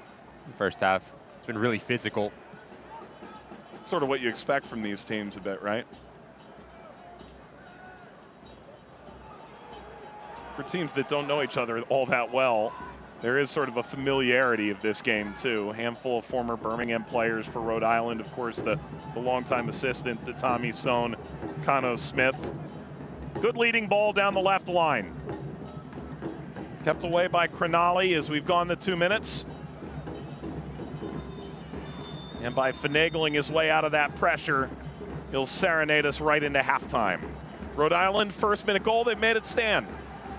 in the first half. It's been really physical. Sort of what you expect from these teams a bit, right? For teams that don't know each other all that well, there is sort of a familiarity of this game, too. A handful of former Birmingham players for Rhode Island. Of course, the longtime assistant to Tommy Sohn, Cano Smith. Good leading ball down the left line. Kept away by Crinali as we've gone the 2 minutes. And by finagling his way out of that pressure, he'll serenade us right into halftime. Rhode Island, first minute goal, they've made it stand.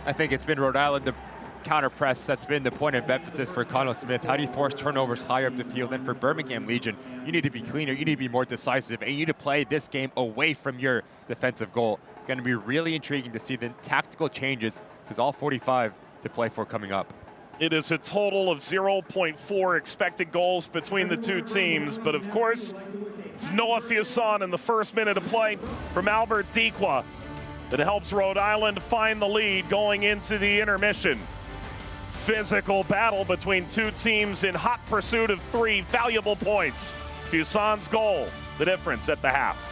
I think it's been Rhode Island, the counter press that's been the point of emphasis for Cano Smith. How do you force turnovers higher up the field? And for Birmingham Legion, you need to be cleaner, you need to be more decisive, and you need to play this game away from your defensive goal. Going to be really intriguing to see the tactical changes, because all 45 to play for coming up. It is a total of 0.4 expected goals between the two teams, but of course, it's Noah Fuson in the first minute of play from Albert Dequa that helps Rhode Island find the lead going into the intermission. Physical battle between two teams in hot pursuit of 3 valuable points. Fuson's goal, the difference at the half.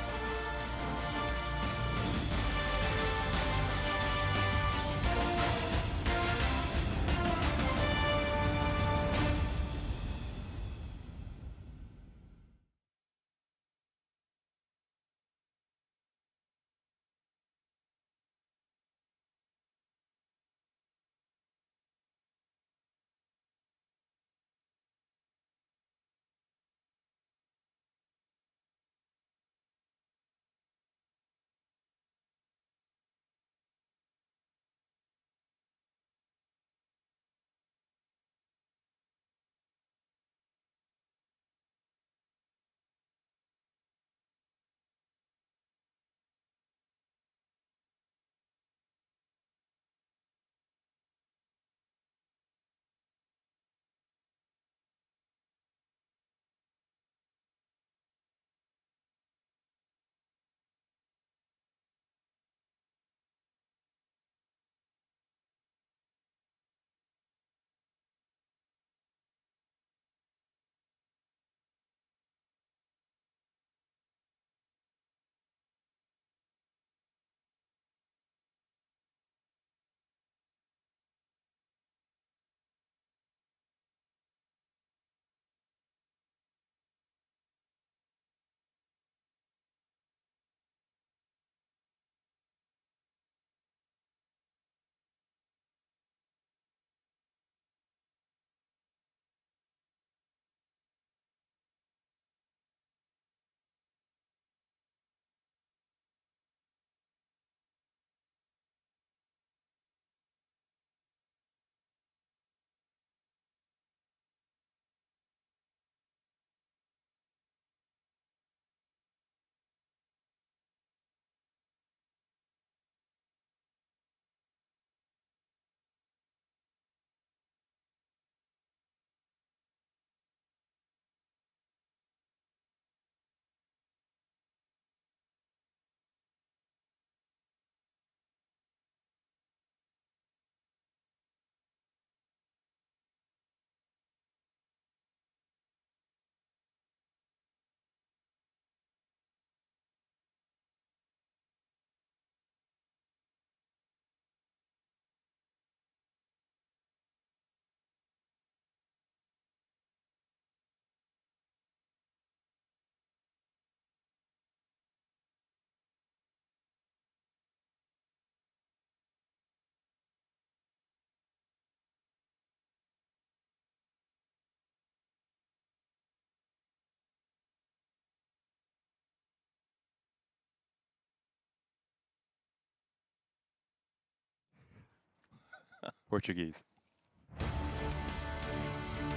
Portuguese.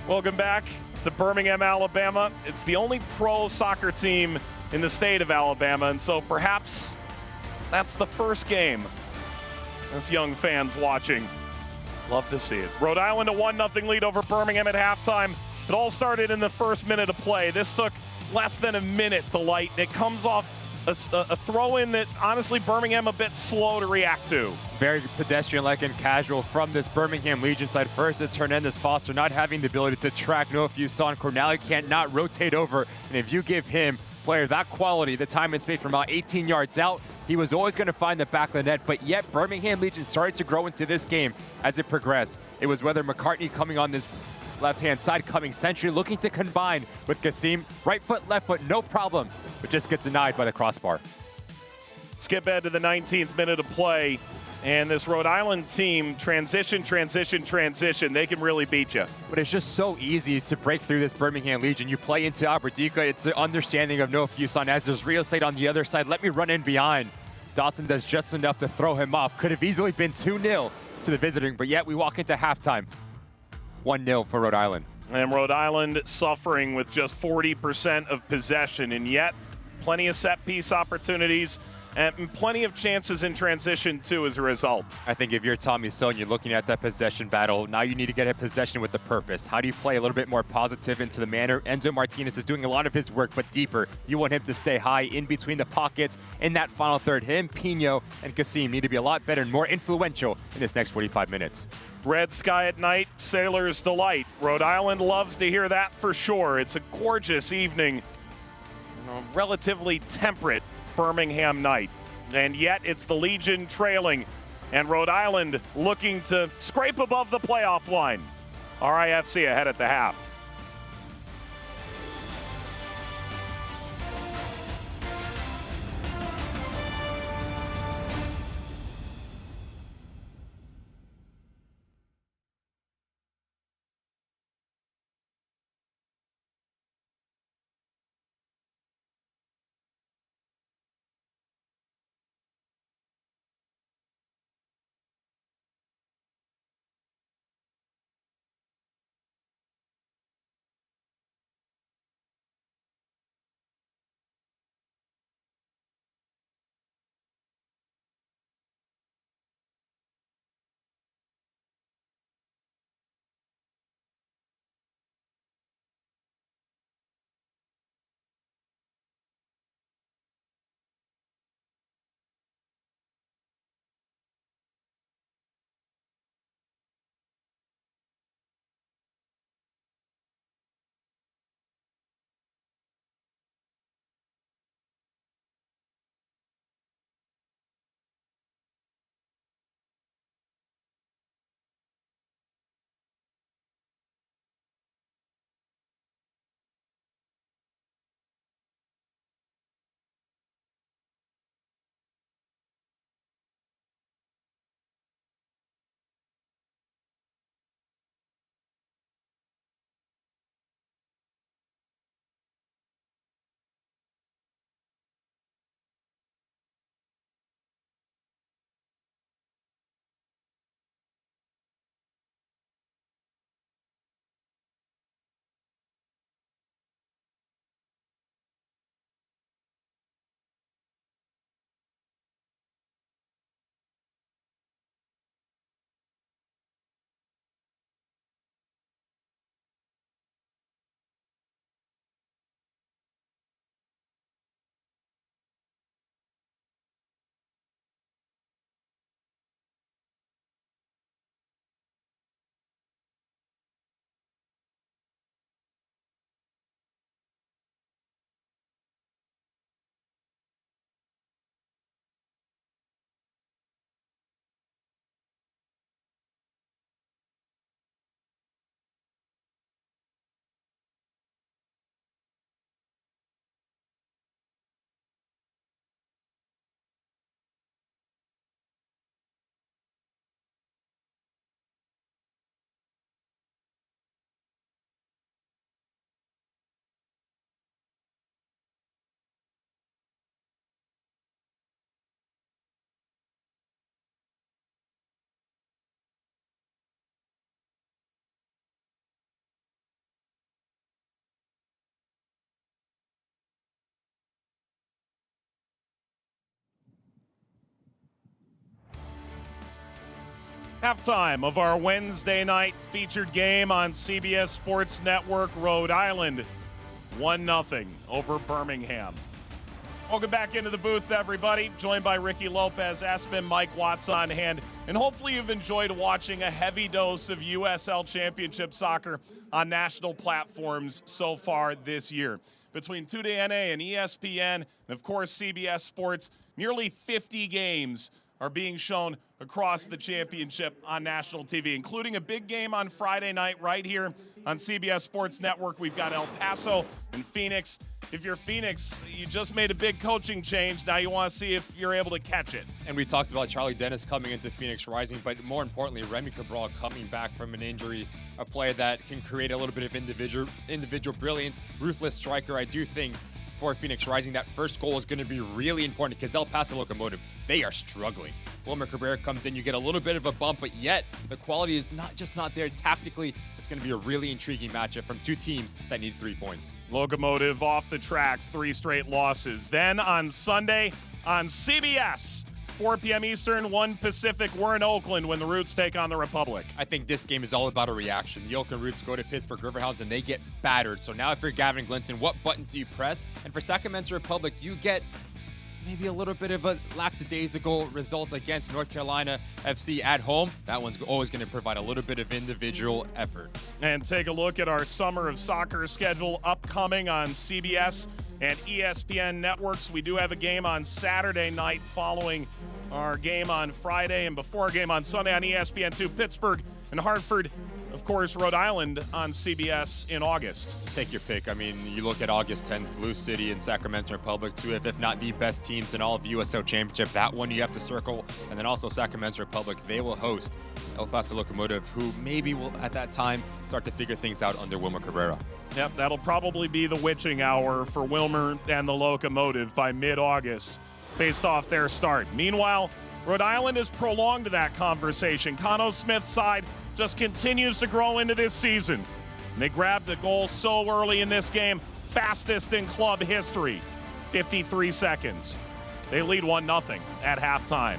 Welcome back to Birmingham, Alabama. It's the only pro soccer team in the state of Alabama, and so perhaps that's the first game this young fan's watching. Love to see it. Rhode Island a 1-0 lead over Birmingham at halftime. It all started in the first minute of play. This took less than a minute to light, and it comes off a throw-in that, honestly, Birmingham a bit slow to react to. Very pedestrian-like and casual from this Birmingham Legion side. First, it's Hernandez Foster not having the ability to track. No, if you saw, Cornelli can't not rotate over. And if you give him, player that quality, the time and space from about 18 yards out, he was always going to find the back of the net. But yet, Birmingham Legion started to grow into this game as it progressed. It was whether McCartney coming on this left-hand side, coming century, looking to combine with Kasim. Right foot, left foot, no problem, but just gets denied by the crossbar. Skip ahead to the 19th minute of play, and this Rhode Island team, transition. They can really beat you. But it's just so easy to break through this Birmingham Legion. You play into Aberdika. It's an understanding of no Fuson as there's real estate on the other side. Let me run in behind. Dawson does just enough to throw him off. Could have easily been 2-0 to the visiting, but yet we walk into halftime. 1-0 for Rhode Island. And Rhode Island suffering with just 40% of possession, and yet plenty of set-piece opportunities and plenty of chances in transition, too, as a result. I think if you're Tommy Sohn, you're looking at that possession battle. Now you need to get a possession with a purpose. How do you play a little bit more positive into the manner? Enzo Martinez is doing a lot of his work, but deeper. You want him to stay high in between the pockets in that final third. Him, Pino, and Kasim need to be a lot better and more influential in this next 45 minutes. Red sky at night, sailor's delight. Rhode Island loves to hear that for sure. It's a gorgeous evening, relatively temperate Birmingham night. And yet it's the Legion trailing and Rhode Island looking to scrape above the playoff line. RIFC ahead at the half. Halftime of our Wednesday night featured game on CBS Sports Network. Rhode Island 1-0 over Birmingham. Welcome back into the booth, everybody. Joined by Ricky Lopez, Aspen, Mike Watts on hand. And hopefully you've enjoyed watching a heavy dose of USL Championship soccer on national platforms so far this year. Between 2DNA and ESPN, and of course CBS Sports, nearly 50 games are being shown across the championship on national TV, including a big game on Friday night right here on CBS Sports Network. We've got El Paso and Phoenix. If you're Phoenix, you just made a big coaching change. Now you want to see if you're able to catch it. And we talked about Charlie Dennis coming into Phoenix Rising, but more importantly, Remy Cabral coming back from an injury, a player that can create a little bit of individual brilliance, ruthless striker. I do think for Phoenix Rising, that first goal is going to be really important because El Paso Locomotive, they are struggling. Wilmer Cabrera comes in, you get a little bit of a bump, but yet the quality is not there tactically. It's going to be a really intriguing matchup from two teams that need 3 points. Locomotive off the tracks, 3 straight losses. Then on Sunday on CBS, 4 p.m. Eastern, 1 Pacific, we're in Oakland when the Roots take on the Republic. I think this game is all about a reaction. The Oakland Roots go to Pittsburgh Riverhounds and they get battered. So now if you're Gavin Glinton, what buttons do you press? And for Sacramento Republic, you get maybe a little bit of a lackadaisical result against North Carolina FC at home. That one's always going to provide a little bit of individual effort. And take a look at our Summer of Soccer schedule upcoming on CBS and ESPN networks. We do have a game on Saturday night following our game on Friday, and before our game on Sunday on ESPN2, Pittsburgh and Hartford. Of course, Rhode Island on CBS in August. Take your pick. I mean, you look at August 10th, Blue City and Sacramento Republic, two if not the best teams in all of USL Championship. That one you have to circle. And then also Sacramento Republic, they will host El Paso Locomotive, who maybe will, at that time, start to figure things out under Wilmer Cabrera. Yep, that'll probably be the witching hour for Wilmer and the Locomotive by mid-August, based off their start. Meanwhile, Rhode Island has prolonged that conversation. Cano Smith's side just continues to grow into this season. And they grabbed a goal so early in this game, fastest in club history, 53 seconds. They lead 1-0 at halftime.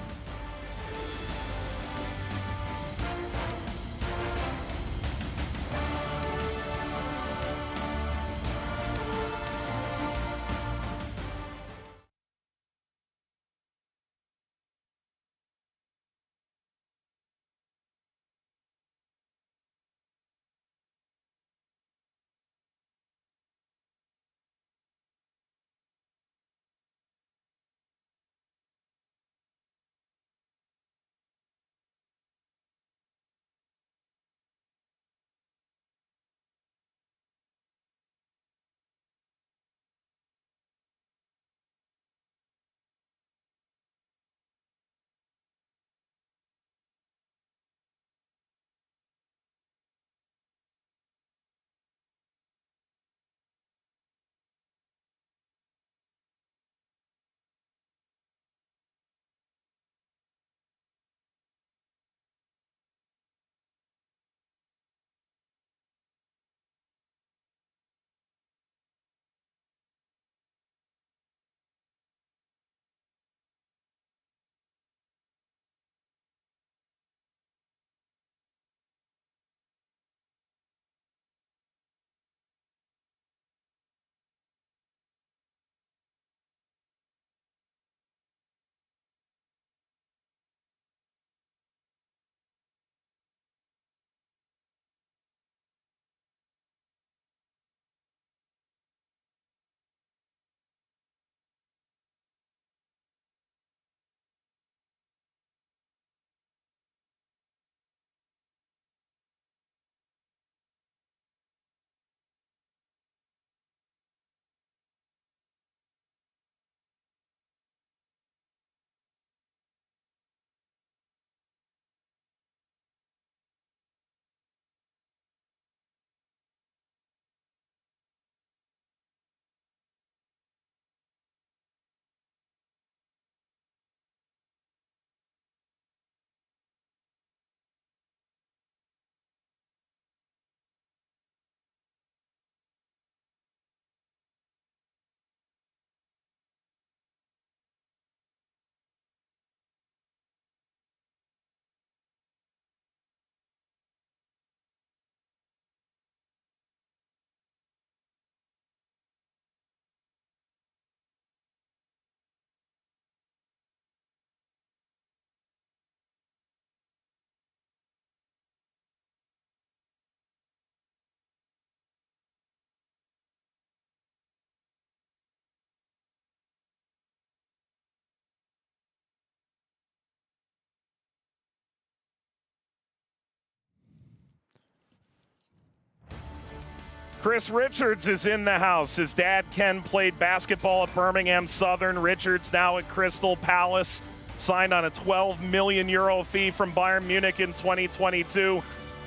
Chris Richards is in the house. His dad, Ken, played basketball at Birmingham Southern. Richards now at Crystal Palace, signed on a €12 million fee from Bayern Munich in 2022.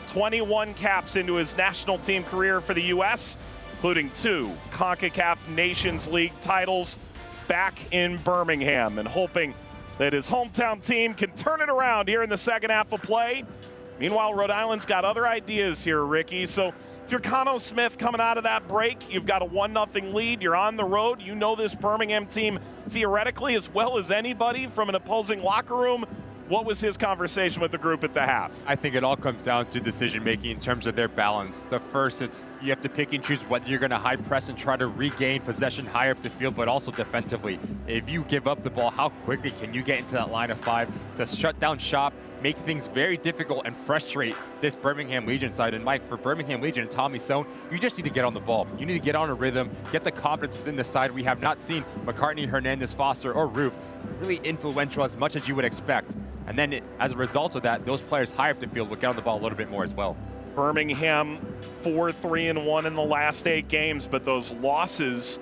21 caps into his national team career for the U.S., including 2 CONCACAF Nations League titles back in Birmingham, and hoping that his hometown team can turn it around here in the second half of play. Meanwhile, Rhode Island's got other ideas here, Ricky. So if you're Cano Smith coming out of that break, you've got a 1-0 lead, you're on the road, you know this Birmingham team theoretically as well as anybody from an opposing locker room. What was his conversation with the group at the half? I think it all comes down to decision-making in terms of their balance. The first, it's you have to pick and choose whether you're going to high press and try to regain possession higher up the field, but also defensively. If you give up the ball, how quickly can you get into that line of 5 to shut down shop, make things very difficult, and frustrate this Birmingham Legion side? And Mike, for Birmingham Legion and Tommy Sohn, you just need to get on the ball. You need to get on a rhythm, get the confidence within the side. We have not seen McCartney, Hernandez, Foster, or Roof really influential as much as you would expect. And then as a result of that, those players high up the field will get on the ball a little bit more as well. Birmingham 4-3-1 in the last 8 games, but those losses,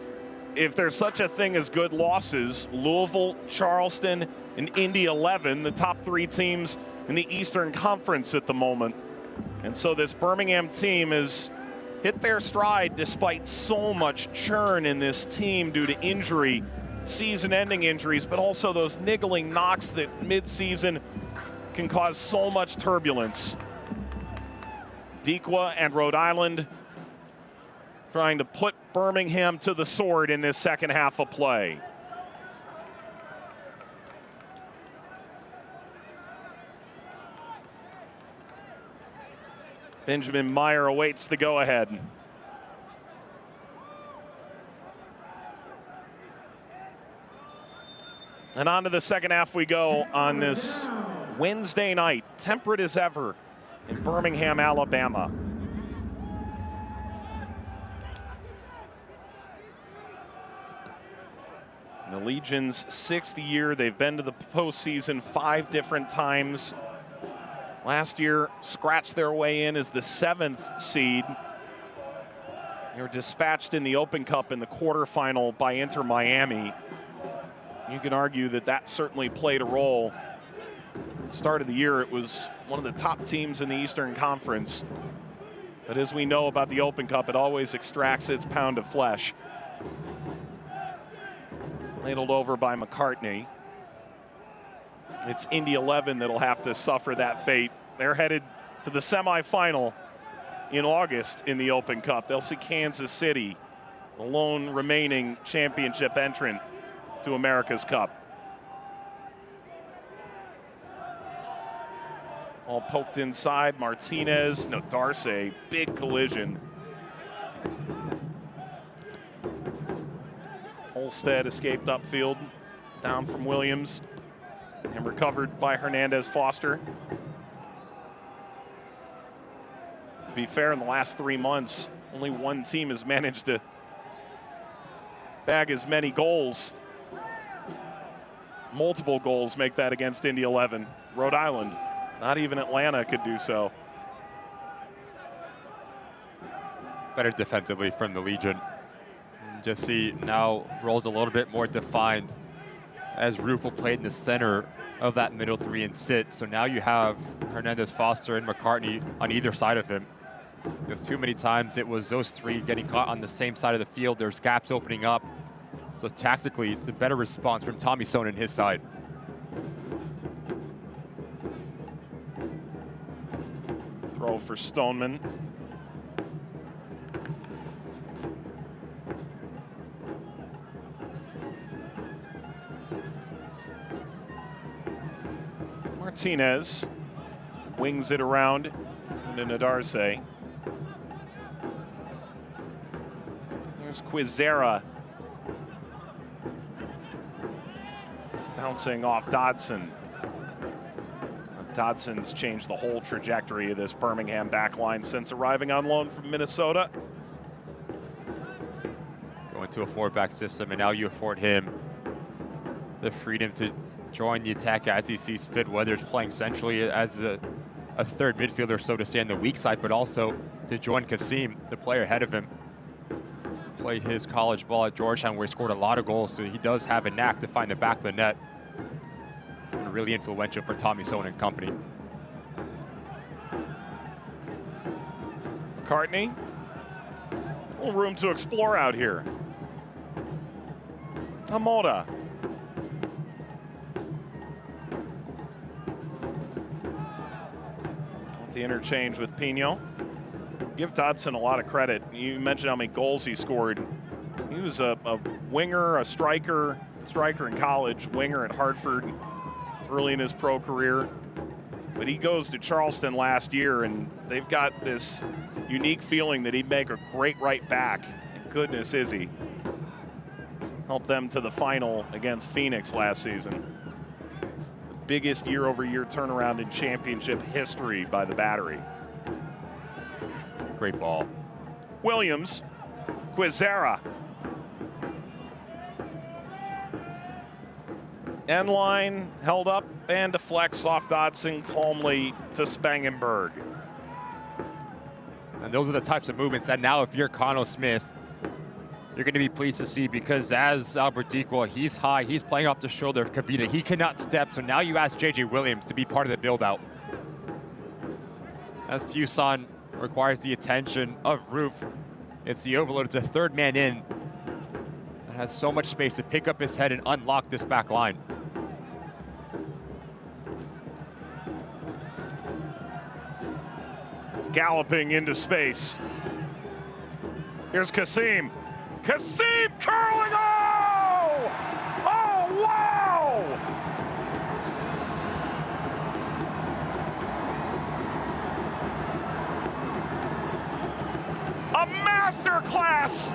if there's such a thing as good losses, Louisville, Charleston, and Indy 11, the top 3 teams in the Eastern Conference at the moment. And so this Birmingham team has hit their stride despite so much churn in this team due to injury, season-ending injuries, but also those niggling knocks that mid-season can cause so much turbulence. Dequa and Rhode Island trying to put Birmingham to the sword in this second half of play. Benjamin Meyer awaits the go-ahead. And on to the second half we go on this Wednesday night, temperate as ever in Birmingham, Alabama. The Legion's 6th year. They've been to the postseason 5 different times. Last year, scratched their way in as the 7th seed. They were dispatched in the Open Cup in the quarterfinal by Inter Miami. You can argue that that certainly played a role. Start of the year, it was one of the top teams in the Eastern Conference. But as we know about the Open Cup, it always extracts its pound of flesh. Ladled over by McCartney. It's Indy 11 that'll have to suffer that fate. They're headed to the semifinal in August in the Open Cup. They'll see Kansas City, the lone remaining championship entrant to America's Cup. All poked inside, Martinez, no, Darce, big collision. Olstead escaped upfield, down from Williams, and recovered by Hernandez Foster. To be fair, in the last 3 months, only one team has managed to bag as many goals. Multiple goals make that against Indy 11. Rhode Island, not even Atlanta could do so. Better defensively from the Legion. Just see now roles a little bit more defined as Roof will play in the center of that middle 3 and sit. So now you have Hernandez, Foster, and McCartney on either side of him. Because too many times it was those 3 getting caught on the same side of the field. There's gaps opening up. So tactically, it's a better response from Tommy Sohn and his side. Throw for Stoneman. Martinez wings it around into Nadarce. There's Quizera. Bouncing off Dodson. Dodson's changed the whole trajectory of this Birmingham backline since arriving on loan from Minnesota. Going to a 4-back system, and now you afford him the freedom to join the attack as he sees fit, whether it's playing centrally as a third midfielder, so to say, on the weak side, but also to join Kasim, the player ahead of him, played his college ball at Georgetown where he scored a lot of goals, so he does have a knack to find the back of the net. And really influential for Tommy Sohn and company. McCartney, a little room to explore out here. Hamoda. The interchange with Pino. Give Dodson a lot of credit. You mentioned how many goals he scored. He was a winger, a striker in college, winger at Hartford early in his pro career. But he goes to Charleston last year, and they've got this unique feeling that he'd make a great right back. And goodness is he. Helped them to the final against Phoenix last season. The biggest year-over-year turnaround in championship history by the Battery. Great ball. Williams, Quizera. End line held up and deflects off Dodson calmly to Spangenberg. And those are the types of movements that now, if you're Connell Smith, you're going to be pleased to see, because as Albert Dequel, he's high, he's playing off the shoulder of Kavita. He cannot step, so now you ask J.J. Williams to be part of the build-out. As Fuson requires the attention of Roof, it's the overload. It's a third man in. That has so much space to pick up his head and unlock this back line. Galloping into space. Here's Kasim. Kasim curling! Oh! Oh, wow! A masterclass!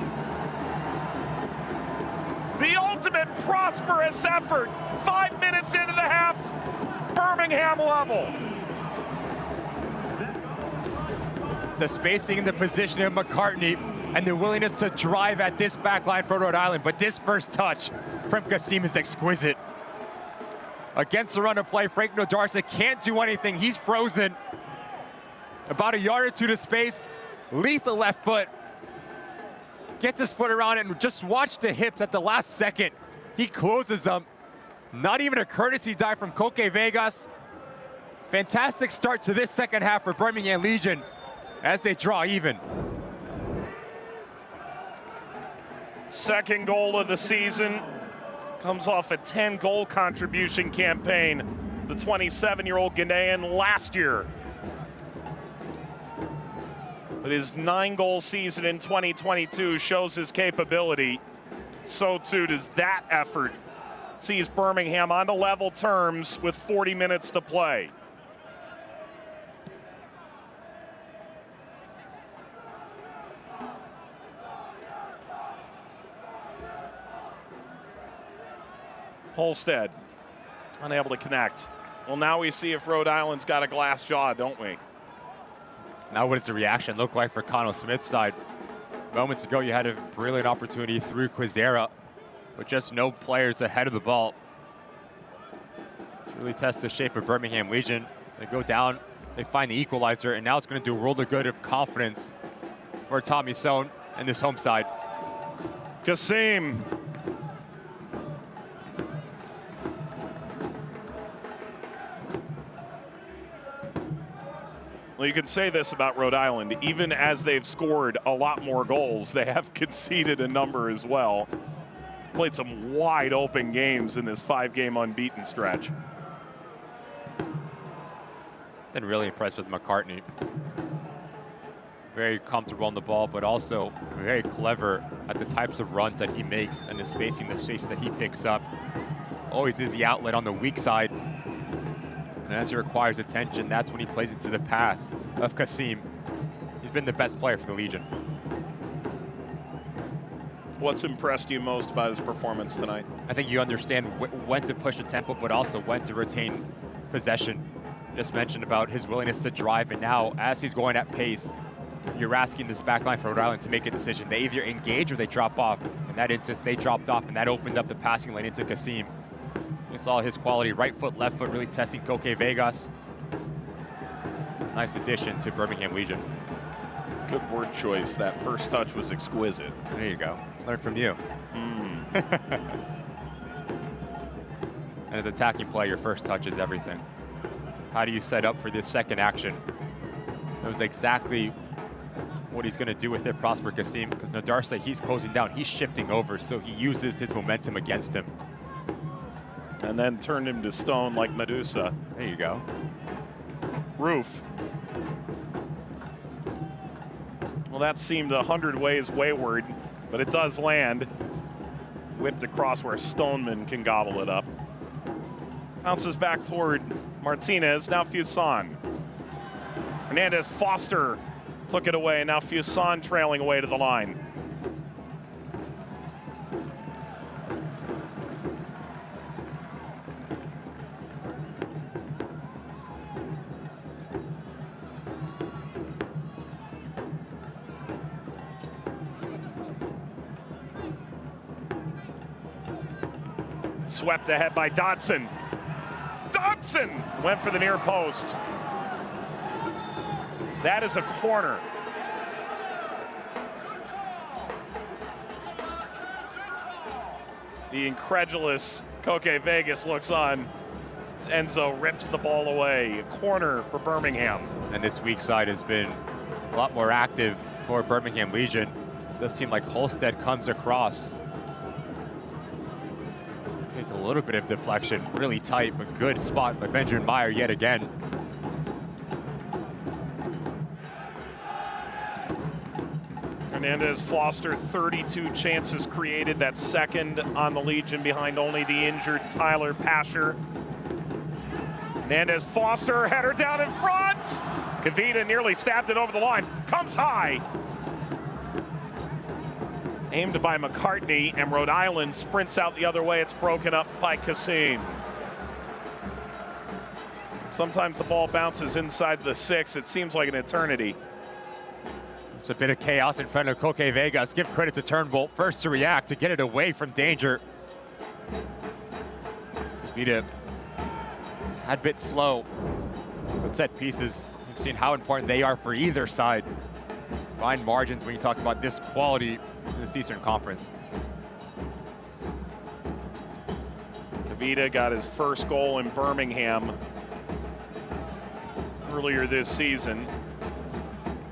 The ultimate prosperous effort. 5 minutes into the half, Birmingham level. The spacing and the position of McCartney and the willingness to drive at this back line for Rhode Island. But this first touch from Kasim is exquisite. Against the run of play, Frank Nodarza can't do anything. He's frozen. About a yard or two to space. Lethal left foot. Gets his foot around it and just watch the hips at the last second. He closes them. Not even a courtesy dive from Koke Vegas. Fantastic start to this second half for Birmingham Legion as they draw even. Second goal of the season comes off a 10-goal contribution campaign. The 27-year-old Ghanaian last year. But his 9-goal season in 2022 shows his capability. So too does that effort. Sees Birmingham on to level terms with 40 minutes to play. Holstead, unable to connect. Well, now we see if Rhode Island's got a glass jaw, don't we? Now what does the reaction look like for Connell Smith's side? Moments ago, you had a brilliant opportunity through Quizera, but just no players ahead of the ball. To really test the shape of Birmingham Legion. They go down, they find the equalizer, and now it's going to do a world of good of confidence for Tommy Sohn and this home side. Kasim. Well, you can say this about Rhode Island. Even as they've scored a lot more goals, they have conceded a number as well. Played some wide open games in this 5-game unbeaten stretch. Been really impressed with McCartney. Very comfortable on the ball, but also very clever at the types of runs that he makes and the spacing, the space that he picks up. Always is the outlet on the weak side. And as he requires attention, that's when he plays into the path of Kasim. He's been the best player for the Legion. What's impressed you most about his performance tonight? I think you understand when to push the tempo, but also when to retain possession. Just mentioned about his willingness to drive, and now as he's going at pace, you're asking this backline for Rhode Island to make a decision. They either engage or they drop off. In that instance, they dropped off, and that opened up the passing lane into Kasim. You saw his quality, right foot, left foot, really testing Koke Vegas. Nice addition to Birmingham Legion. Good word choice. That first touch was exquisite. There you go. Learn from you. And as attacking play, your first touch is everything. How do you set up for this second action? That was exactly what he's going to do with it, Prosper Kassim, because Nadarsa, he's closing down. He's shifting over, so he uses his momentum against him. And then turned him to stone like Medusa. There you go. Roof. Well, that seemed 100 ways wayward, but it does land. Whipped across where Stoneman can gobble it up. Bounces back toward Martinez, now Fuson. Hernandez Foster took it away, and now Fuson trailing away to the line. Swept ahead by Dodson. Dodson went for the near post. That is a corner. The incredulous Koke Vegas looks on. Enzo rips the ball away. A corner for Birmingham. And this weak side has been a lot more active for Birmingham Legion. It does seem like Holstead comes across. Take a little bit of deflection, really tight, but good spot by Benjamin Meyer yet again. Hernandez Foster, 32 chances created. That's second on the Legion behind only the injured Tyler Pasher. Hernandez Foster, header down in front. Kavita nearly stabbed it over the line. Comes high. Aimed by McCartney, and Rhode Island sprints out the other way. It's broken up by Kassim. Sometimes the ball bounces inside the 6. It seems like an eternity. It's a bit of chaos in front of Koke Vegas. Give credit to Turnbull, first to react, to get it away from danger. Kavita, a tad bit slow. But set pieces, we've seen how important they are for either side. Fine margins when you talk about this quality in this Eastern Conference. Kavita got his first goal in Birmingham earlier this season.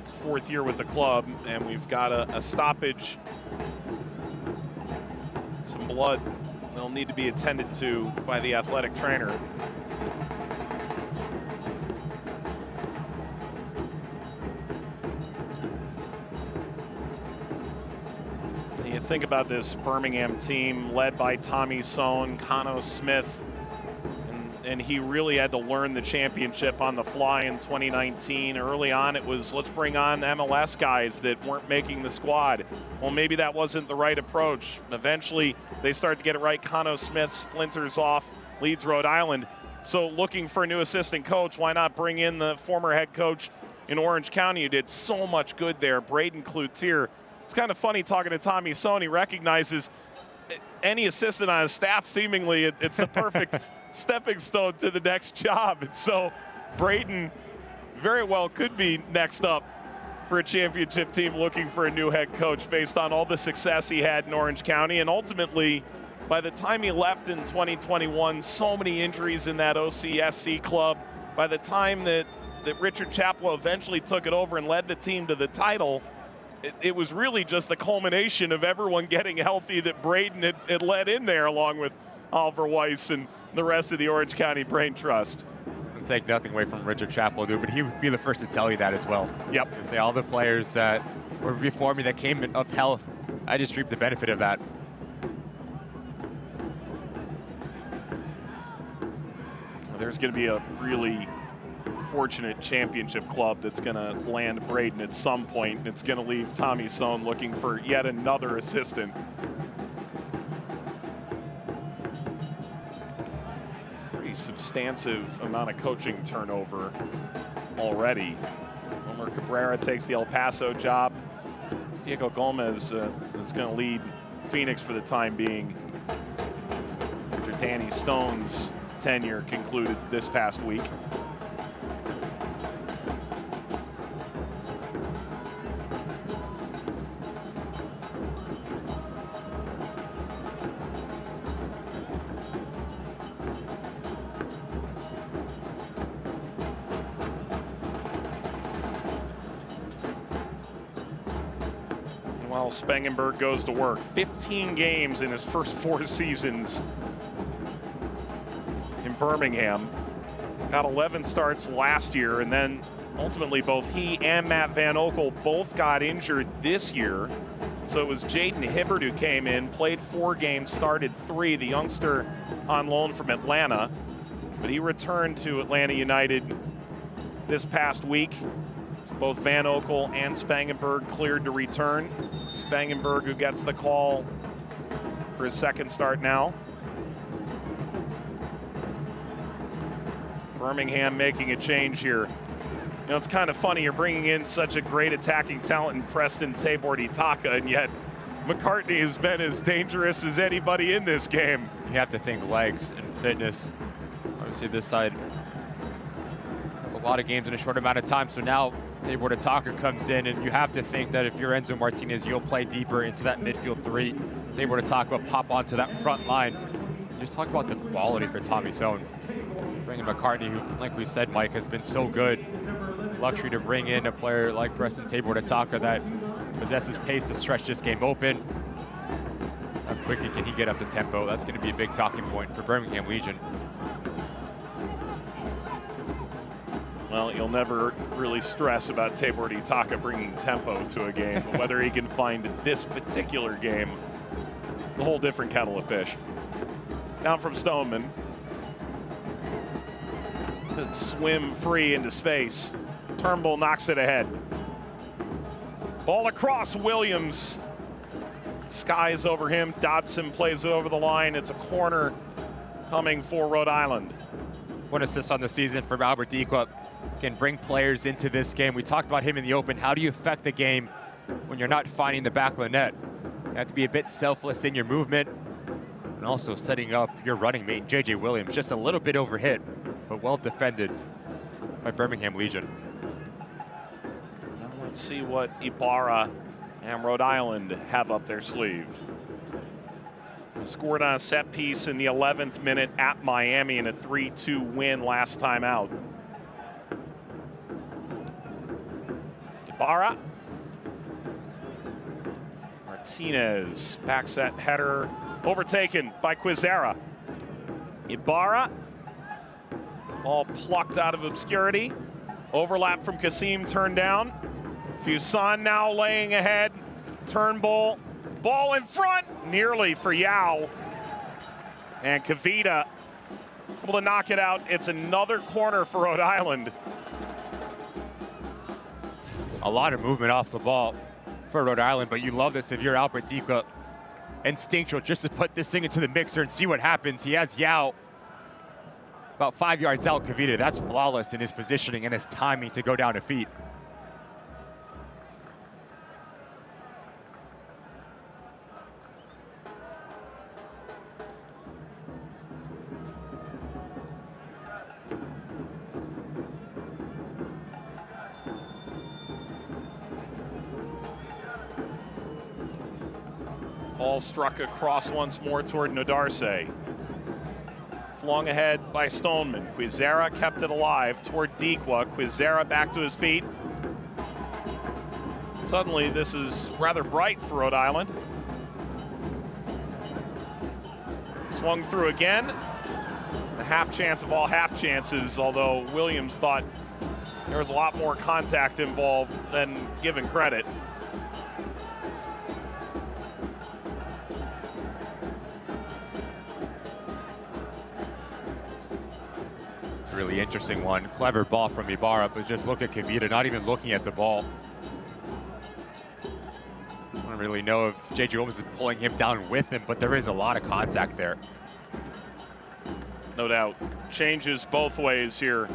His 4th year with the club, and we've got a stoppage. Some blood that'll need to be attended to by the athletic trainer. You think about this Birmingham team led by Tommy Sohn, Cano Smith, and he really had to learn the championship on the fly in 2019. Early on, it was, let's bring on MLS guys that weren't making the squad. Well, maybe that wasn't the right approach. Eventually, they start to get it right. Cano Smith splinters off, leads Rhode Island. So looking for a new assistant coach, why not bring in the former head coach in Orange County who did so much good there, Braden Cloutier. It's kind of funny talking to Tommy Sohn. He recognizes any assistant on his staff, seemingly, it's the perfect stepping stone to the next job. And so Braden very well could be next up for a championship team looking for a new head coach based on all the success he had in Orange County. And ultimately, by the time he left in 2021, so many injuries in that OCSC club. By the time that Richard Chaplow eventually took it over and led the team to the title, it was really just the culmination of everyone getting healthy that Braden had led in there, along with Oliver Weiss and the rest of the Orange County Brain Trust. And take nothing away from Richard Chaplow, dude, but he would be the first to tell you that as well. Yep. To say all the players that were before me that came of health, I just reaped the benefit of that. There's going to be a really fortunate championship club that's going to land Braden at some point, and it's going to leave Tommy Sohn looking for yet another assistant. Pretty substantive amount of coaching turnover already. Omar Cabrera takes the El Paso job. It's Diego Gomez that's going to lead Phoenix for the time being. After Danny Stone's tenure concluded this past week. Well, Spangenberg goes to work. 15 games in his first 4 seasons in Birmingham. Got 11 starts last year, and then ultimately both he and Matt Van Oekel both got injured this year. So it was Jaden Hibbert who came in, played 4 games, started 3, the youngster on loan from Atlanta. But he returned to Atlanta United this past week. Both Van Oekel and Spangenberg cleared to return. Spangenberg, who gets the call for his second start now. Birmingham making a change here. You know, it's kind of funny, you're bringing in such a great attacking talent in Preston Tabor Itaka, and yet McCartney has been as dangerous as anybody in this game. You have to think legs and fitness. Obviously this side, a lot of games in a short amount of time, so now Tabor Itaka comes in, and you have to think that if you're Enzo Martinez, you'll play deeper into that midfield 3. Tabor Itaka will pop onto that front line. Just talk about the quality for Tommy Sohn. Bringing McCartney, who, like we said, Mike, has been so good. Luxury to bring in a player like Preston Tabor Itaka that possesses pace to stretch this game open. How quickly can he get up the tempo? That's going to be a big talking point for Birmingham Legion. Well, you'll never really stress about Tabor Itaka bringing tempo to a game, but whether he can find this particular game, it's a whole different kettle of fish. Down from Stoneman. Could swim free into space. Turnbull knocks it ahead. Ball across Williams. Skies over him. Dodson plays it over the line. It's a corner coming for Rhode Island. 1 assist on the season from Albert Dikwa. Can bring players into this game. We talked about him in the open. How do you affect the game when you're not finding the back of the net? You have to be a bit selfless in your movement and also setting up your running mate, JJ Williams. Just a little bit overhit, but well defended by Birmingham Legion. Now let's see what Ibarra and Rhode Island have up their sleeve. Scored on a set piece in the 11th minute at Miami in a 3-2 win last time out. Ibarra. Martinez back set header overtaken by Quizera. Ibarra. Ball plucked out of obscurity. Overlap from Kasim, turned down. Fuson now laying ahead. Turnbull. Ball in front, nearly for Yao. And Kavita able to knock it out. It's another corner for Rhode Island. A lot of movement off the ball for Rhode Island, but you love this if you're Albert Dikwa. Instinctual just to put this thing into the mixer and see what happens. He has Yao about 5 yards out. Kavita, that's flawless in his positioning and his timing to go down to feet. Ball struck across once more toward Nodarse. Flung ahead by Stoneman. Quizera kept it alive toward Dikwa. Quizera back to his feet. Suddenly, this is rather bright for Rhode Island. Swung through again. The half chance of all half chances, although Williams thought there was a lot more contact involved than given credit. Really interesting one. Clever ball from Ibarra, but just look at Kavita, not even looking at the ball. I don't really know if JJ Williams is pulling him down with him, but there is a lot of contact there. No doubt. Changes both ways here.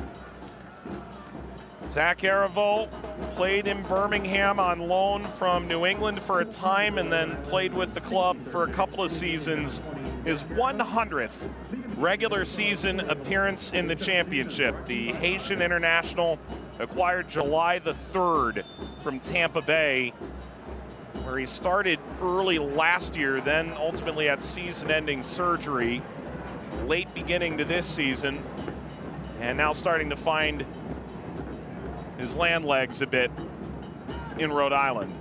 Zach Arivo played in Birmingham on loan from New England for a time and then played with the club for a couple of seasons. His 100th regular season appearance in the championship. The Haitian international acquired July the 3rd from Tampa Bay, where he started early last year, then ultimately had season-ending surgery late beginning to this season, and now starting to find his land legs a bit in Rhode Island.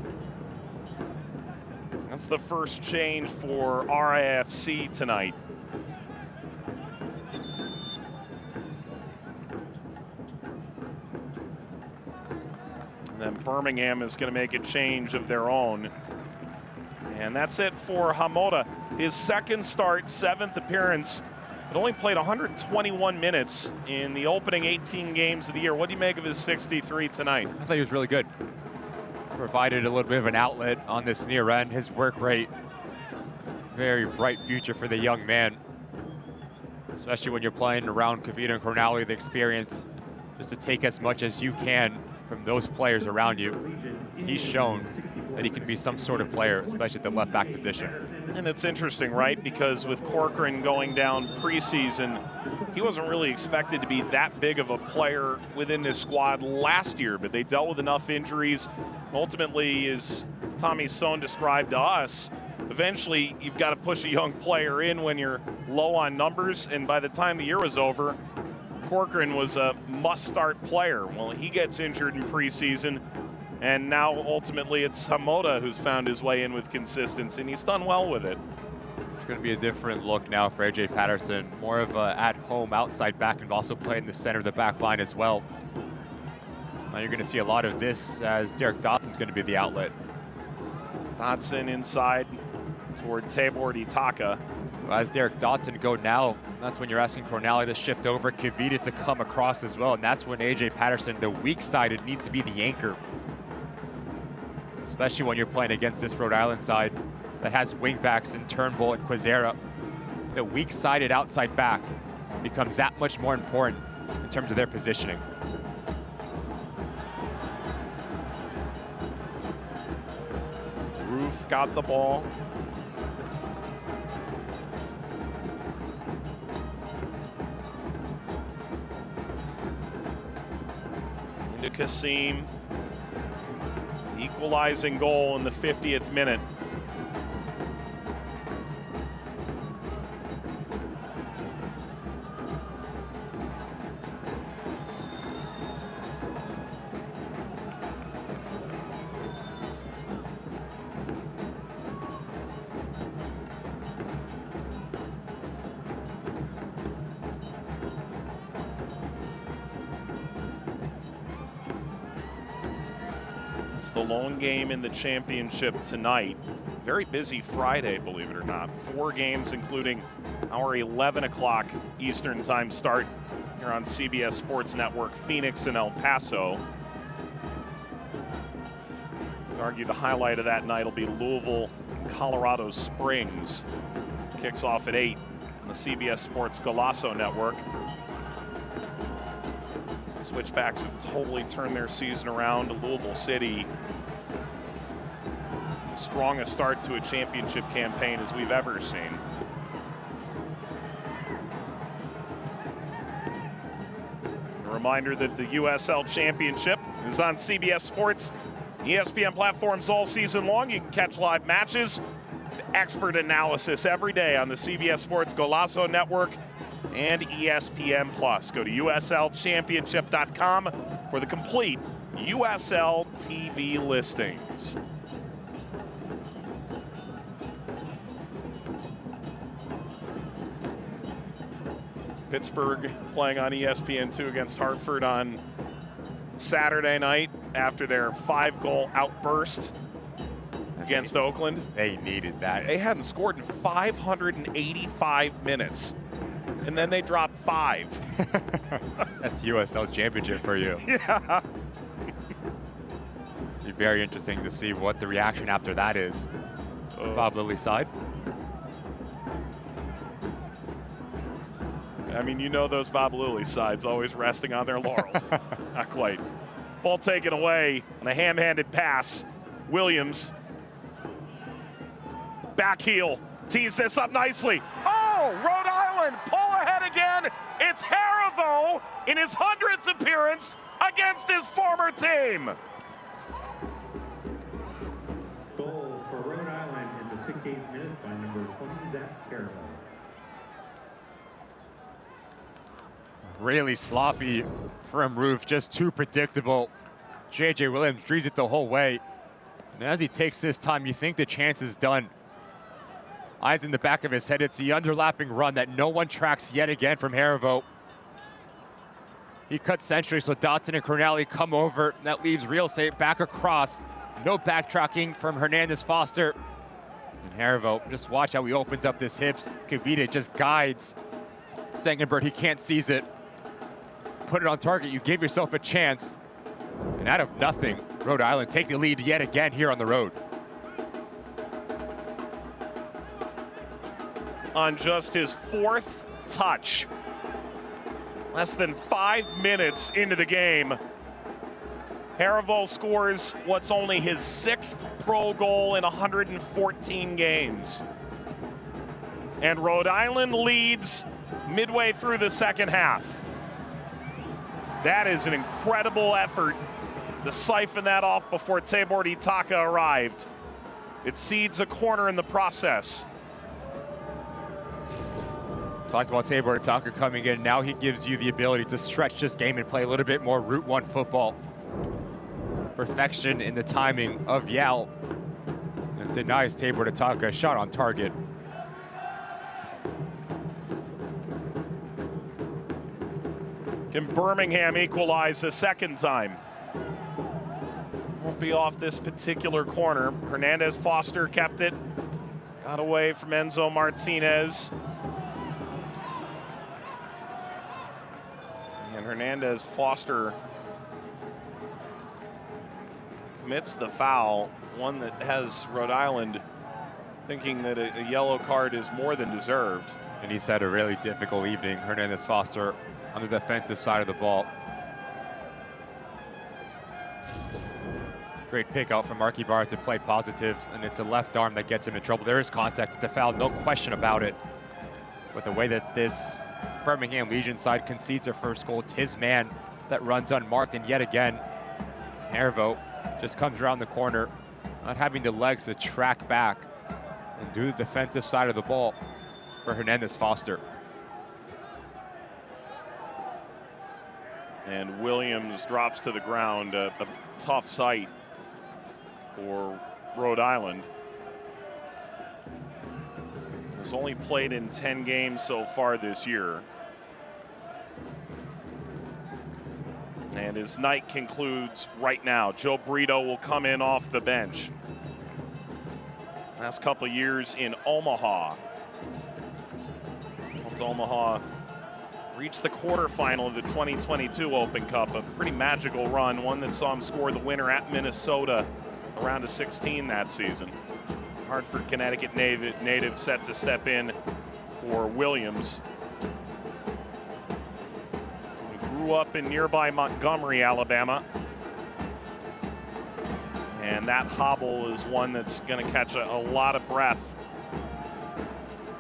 That's the first change for RIFC tonight. And then Birmingham is going to make a change of their own. And that's it for Hamoda. His second start, 7th appearance, but only played 121 minutes in the opening 18 games of the year. What do you make of his 63 tonight? I thought he was really good. Provided a little bit of an outlet on this near end. His work rate, very bright future for the young man. Especially when you're playing around Kavita and Cornally, the experience just to take as much as you can from those players around you. He's shown that he can be some sort of player, especially at the left back position. And it's interesting, right? Because with Corcoran going down preseason, he wasn't really expected to be that big of a player within this squad last year, but they dealt with enough injuries. Ultimately, as Tommy Sohn described to us, eventually you've got to push a young player in when you're low on numbers, and by the time the year was over, Corcoran was a must-start player. Well, he gets injured in preseason, and now ultimately it's Hamoda who's found his way in with consistency, and he's done well with it. It's going to be a different look now for AJ Patterson. More of a at-home outside back and also play in the center of the back line as well. Now you're going to see a lot of this as Derek Dotson's going to be the outlet. Dotson inside toward Tabor Itaka. So as Derek Dotson go now, that's when you're asking Cornally to shift over, Kavita to come across as well, and that's when AJ Patterson, the weak-sided, needs to be the anchor. Especially when you're playing against this Rhode Island side that has wingbacks in Turnbull and Quizera. The weak-sided outside back becomes that much more important in terms of their positioning. Roof got the ball. Into Kasim. Equalizing goal in the 50th minute. It's the lone game in the championship tonight. Very busy Friday, believe it or not. 4 games, including our 11 o'clock Eastern time start here on CBS Sports Network, Phoenix and El Paso. I'd argue the highlight of that night will be Louisville, Colorado Springs. Kicks off at 8 on the CBS Sports Golazo Network. Switchbacks have totally turned their season around. Louisville City, the strongest start to a championship campaign as we've ever seen. A reminder that the USL Championship is on CBS Sports, ESPN platforms all season long. You can catch live matches, expert analysis every day on the CBS Sports Golazo Network and ESPN Plus. Go to USLChampionship.com for the complete USL TV listings. Pittsburgh playing on ESPN2 against Hartford on Saturday night after their 5-goal outburst against Oakland. They needed that. They hadn't scored in 585 minutes. And then they dropped 5. That's USL Championship for you. Yeah. Be very interesting to see what the reaction after that is. Bob Lilly's side. I mean, you know those Bob Lilly sides always resting on their laurels. Not quite. Ball taken away on a ham-handed pass. Williams. Back heel. Tees this up nicely. Oh, Rhode Island pull ahead again. It's Harivo in his 100th appearance against his former team. Goal for Rhode Island in the 68th minute by number 20, Zach Harivo. Really sloppy from Roof, just too predictable. JJ Williams dreads it the whole way. And as he takes his time, you think the chance is done. Eyes in the back of his head. It's the underlapping run that no one tracks yet again from Harivo. He cuts century, so Dotson and Corneli come over. That leaves real estate back across. No backtracking from Hernandez Foster. And Harivo, just watch how he opens up his hips. Kavita just guides Stangenberg. He can't seize it. Put it on target. You gave yourself a chance. And out of nothing, Rhode Island take the lead yet again here on the road. On just his 4th touch. Less than 5 minutes into the game, Harivo scores what's only his 6th pro goal in 114 games. And Rhode Island leads midway through the second half. That is an incredible effort to siphon that off before Tabor Itaka arrived. It seeds a corner in the process. Talked about Tabor Itaka coming in. Now he gives you the ability to stretch this game and play a little bit more Route 1 football. Perfection in the timing of Yao. And denies Tabor Itaka a shot on target. Can Birmingham equalize a second time? Won't be off this particular corner. Hernandez Foster kept it. Got away from Enzo Martinez. And Hernandez Foster commits the foul, one that has Rhode Island thinking that a yellow card is more than deserved. And he's had a really difficult evening, Hernandez Foster, on the defensive side of the ball. Great pick out from Marky Barr to play positive, and it's a left arm that gets him in trouble. There is contact at the foul, no question about it. But the way that this Birmingham Legion side concedes their first goal, it's his man that runs unmarked, and yet again, Harivo just comes around the corner, not having the legs to track back and do the defensive side of the ball for Hernandez Foster. And Williams drops to the ground, a tough sight for Rhode Island. Has only played in 10 games so far this year. And his night concludes right now. Joe Brito will come in off the bench. Last couple of years in Omaha. Helped Omaha reach the quarterfinal of the 2022 Open Cup. A pretty magical run, one that saw him score the winner at Minnesota around a 16 that season. Hartford, Connecticut native set to step in for Williams. He grew up in nearby Montgomery, Alabama. And that hobble is one that's going to catch a lot of breath,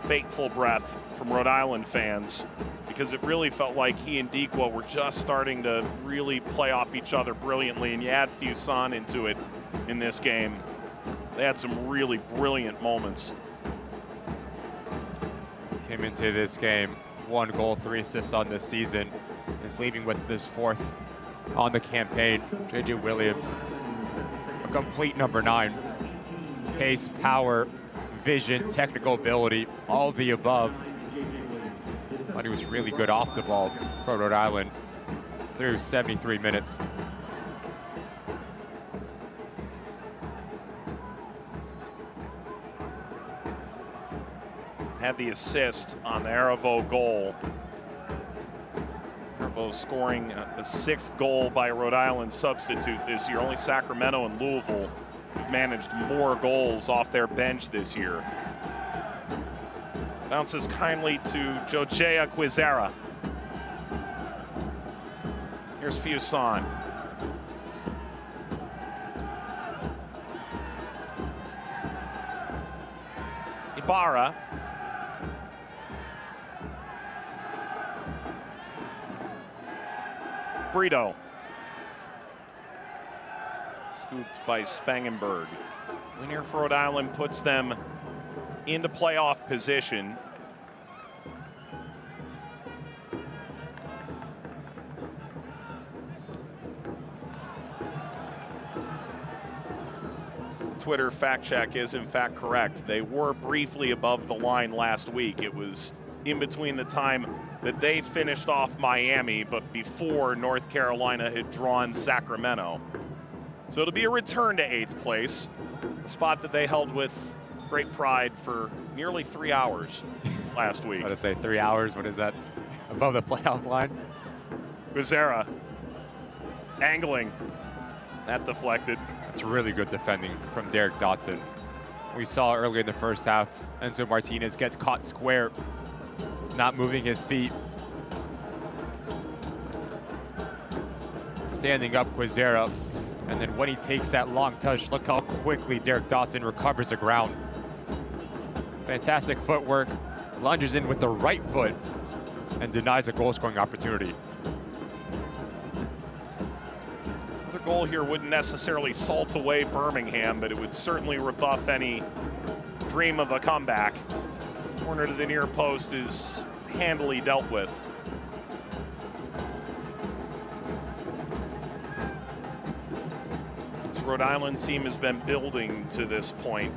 fateful breath from Rhode Island fans, because it really felt like he and Dequa were just starting to really play off each other brilliantly, and you add Fuson into it in this game. They had some really brilliant moments. Came into this game, 1 goal, 3 assists on this season. Is leaving with his 4th on the campaign. J.J. Williams, a complete number 9. Pace, power, vision, technical ability, all the above. Thought he was really good off the ball for Rhode Island through 73 minutes. Had the assist on the Harivo goal. Harivo scoring a 6th goal by Rhode Island substitute this year. Only Sacramento and Louisville have managed more goals off their bench this year. Bounces kindly to Jojea Quizera. Here's Fuson. Ibarra. Brito. Scooped by Spangenberg. Win here for Rhode Island puts them into playoff position. Twitter fact check is in fact correct. They were briefly above the line last week. It was in between the time that they finished off Miami, but before North Carolina had drawn Sacramento. So it'll be a return to 8th place, a spot that they held with great pride for nearly 3 hours last week. I was going to say 3 hours, what is that? Above the playoff line? Guizera angling, that deflected. That's really good defending from Derek Dotson. We saw earlier in the first half, Enzo Martinez gets caught square, not moving his feet. Standing up Guizera, and then when he takes that long touch, look how quickly Derek Dotson recovers the ground. Fantastic footwork, lunges in with the right foot, and denies a goal-scoring opportunity. The goal here wouldn't necessarily salt away Birmingham, but it would certainly rebuff any dream of a comeback. Corner to the near post is handily dealt with. This Rhode Island team has been building to this point.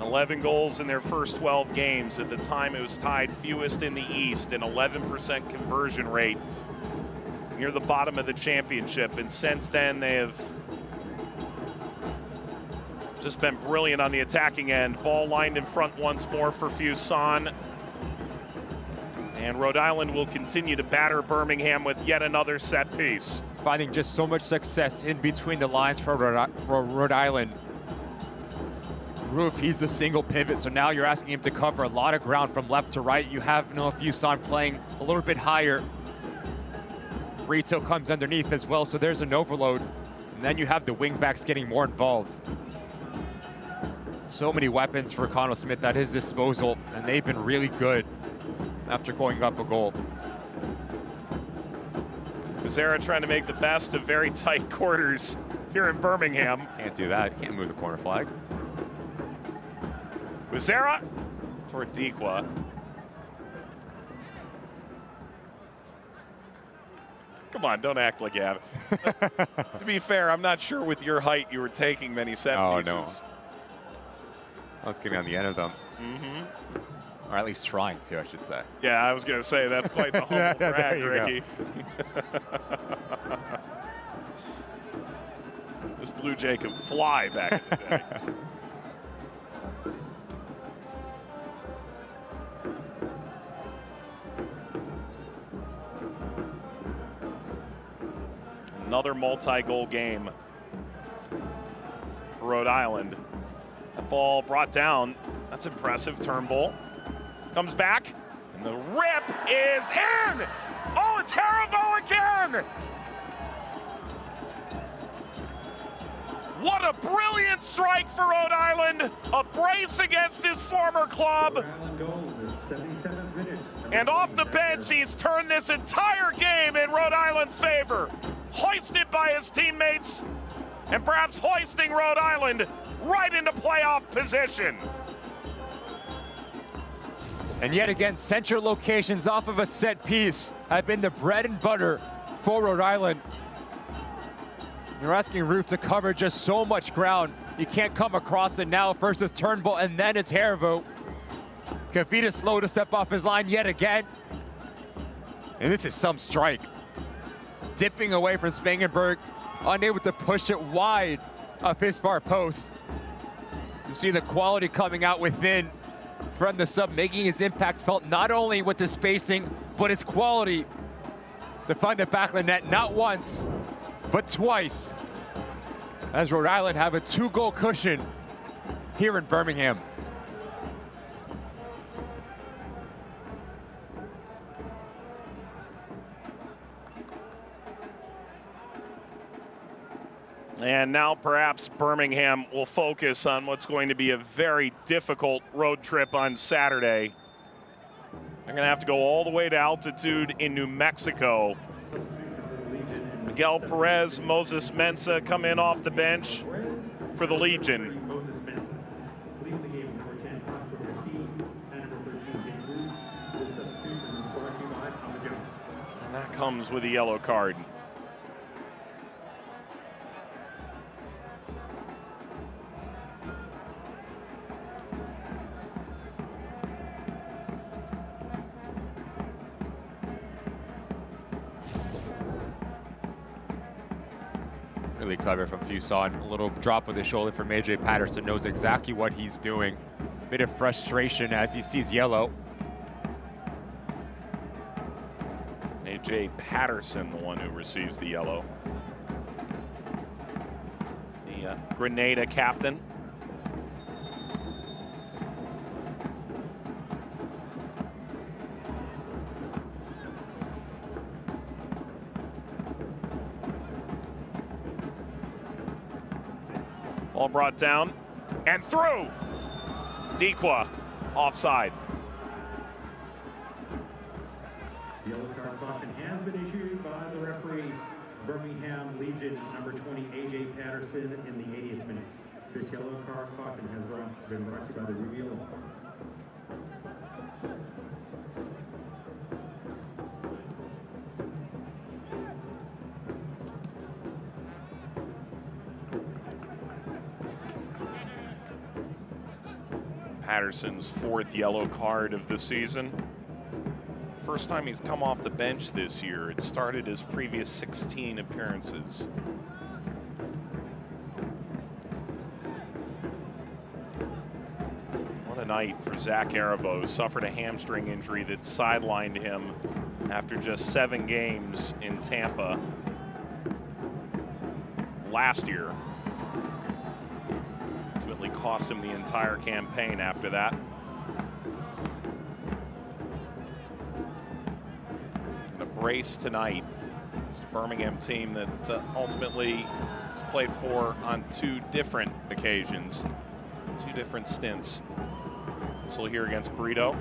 11 goals in their first 12 games. At the time, it was tied fewest in the East, an 11% conversion rate near the bottom of the championship. And since then, they have just been brilliant on the attacking end. Ball lined in front once more for Fuson. And Rhode Island will continue to batter Birmingham with yet another set piece. Finding just so much success in between the lines for Rhode Island. Roof, he's a single pivot, so now you're asking him to cover a lot of ground from left to right. You have Noah Fuson playing a little bit higher. Brito comes underneath as well, so there's an overload. And then you have the wingbacks getting more involved. So many weapons for Connell Smith at his disposal, and they've been really good after going up a goal. Guizera trying to make the best of very tight quarters here in Birmingham. Can't do that, can't move the corner flag. Guizera toward Dequa. Come on, don't act like you have it. To be fair, I'm not sure with your height you were taking many set pieces. No. I was getting on the end of them. Or at least trying to, I should say. Yeah, I was going to say, that's quite the humble brag, Ricky. This Blue Jay can fly back in the day. Another multi-goal game for Rhode Island. The ball brought down. That's impressive. Turnbull comes back, and the rip is in! Oh, it's Haribo again! What a brilliant strike for Rhode Island! A brace against his former club. And off the bench, he's turned this entire game in Rhode Island's favor. Hoisted by his teammates, and perhaps hoisting Rhode Island right into playoff position. And yet again, central locations off of a set piece have been the bread and butter for Rhode Island. You're asking Roof to cover just so much ground. You can't come across it now. First it's Turnbull, and then it's Haribo. Kavita slow to step off his line yet again. And this is some strike. Dipping away from Spangenberg, unable to push it wide of his far post. You see the quality coming out within from the sub, making his impact felt not only with the spacing, but his quality to find the back of the net, not once, but twice, as Rhode Island have a 2-goal cushion here in Birmingham. And now perhaps Birmingham will focus on what's going to be a very difficult road trip on Saturday. They're going to have to go all the way to altitude in New Mexico. Miguel Perez, Moses Mensah come in off the bench for the Legion. And that comes with a yellow card. Really clever from Fuson. A little drop with his shoulder from AJ Patterson. Knows exactly what he's doing. Bit of frustration as he sees yellow. AJ Patterson, the one who receives the yellow. The Grenada captain. Ball brought down and through. Dequa offside. Yellow card caution has been issued by the referee, Birmingham Legion, number 20, AJ Patterson, in the 80th minute. This yellow card caution has been brought to you by the Review Law. Patterson's 4th yellow card of the season. First time he's come off the bench this year. It started his previous 16 appearances. What a night for Zach Aravo. Suffered a hamstring injury that sidelined him after just 7 games in Tampa last year. Ultimately cost him the entire campaign after that. And a brace tonight. It's a Birmingham team that ultimately has played for on 2 different occasions, 2 different stints. So here against Burrito.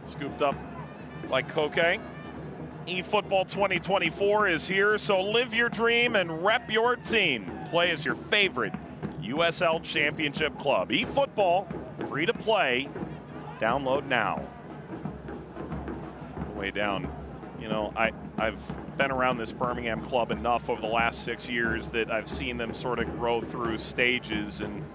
Scooped up by Koke. eFootball 2024 is here, so live your dream and rep your team. Play as your favorite USL Championship club. eFootball, free to play. Download now. Way down. You know, I've been around this Birmingham club enough over the last 6 years that I've seen them sort of grow through stages, and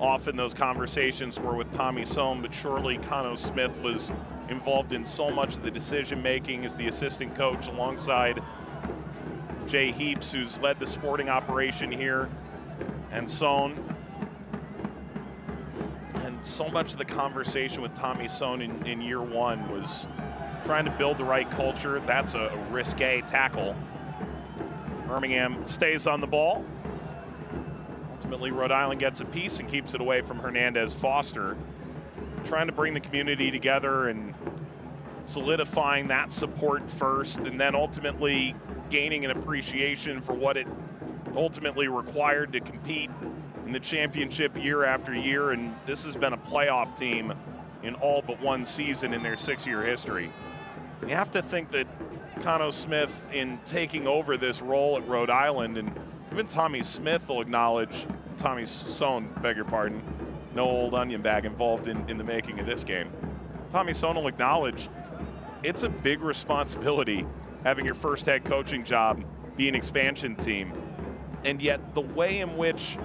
often those conversations were with Tommy Sohn, but surely Cano Smith was involved in so much of the decision-making as the assistant coach alongside Jay Heaps, who's led the sporting operation here, and Sohn. And so much of the conversation with Tommy Sohn in year 1 was trying to build the right culture. That's a risque tackle. Birmingham stays on the ball. Ultimately, Rhode Island gets a piece and keeps it away from Hernandez Foster. Trying to bring the community together and solidifying that support first, and then ultimately gaining an appreciation for what it ultimately required to compete in the championship year after year. And this has been a playoff team in all but 1 season in their 6-year history. You have to think that Cano Smith, in taking over this role at Rhode Island, and even Tommy Smith will acknowledge, Tommy Sohn, beg your pardon, no old onion bag involved in the making of this game. Tommy Sohn will acknowledge it's a big responsibility having your first head coaching job be an expansion team. And yet the way in which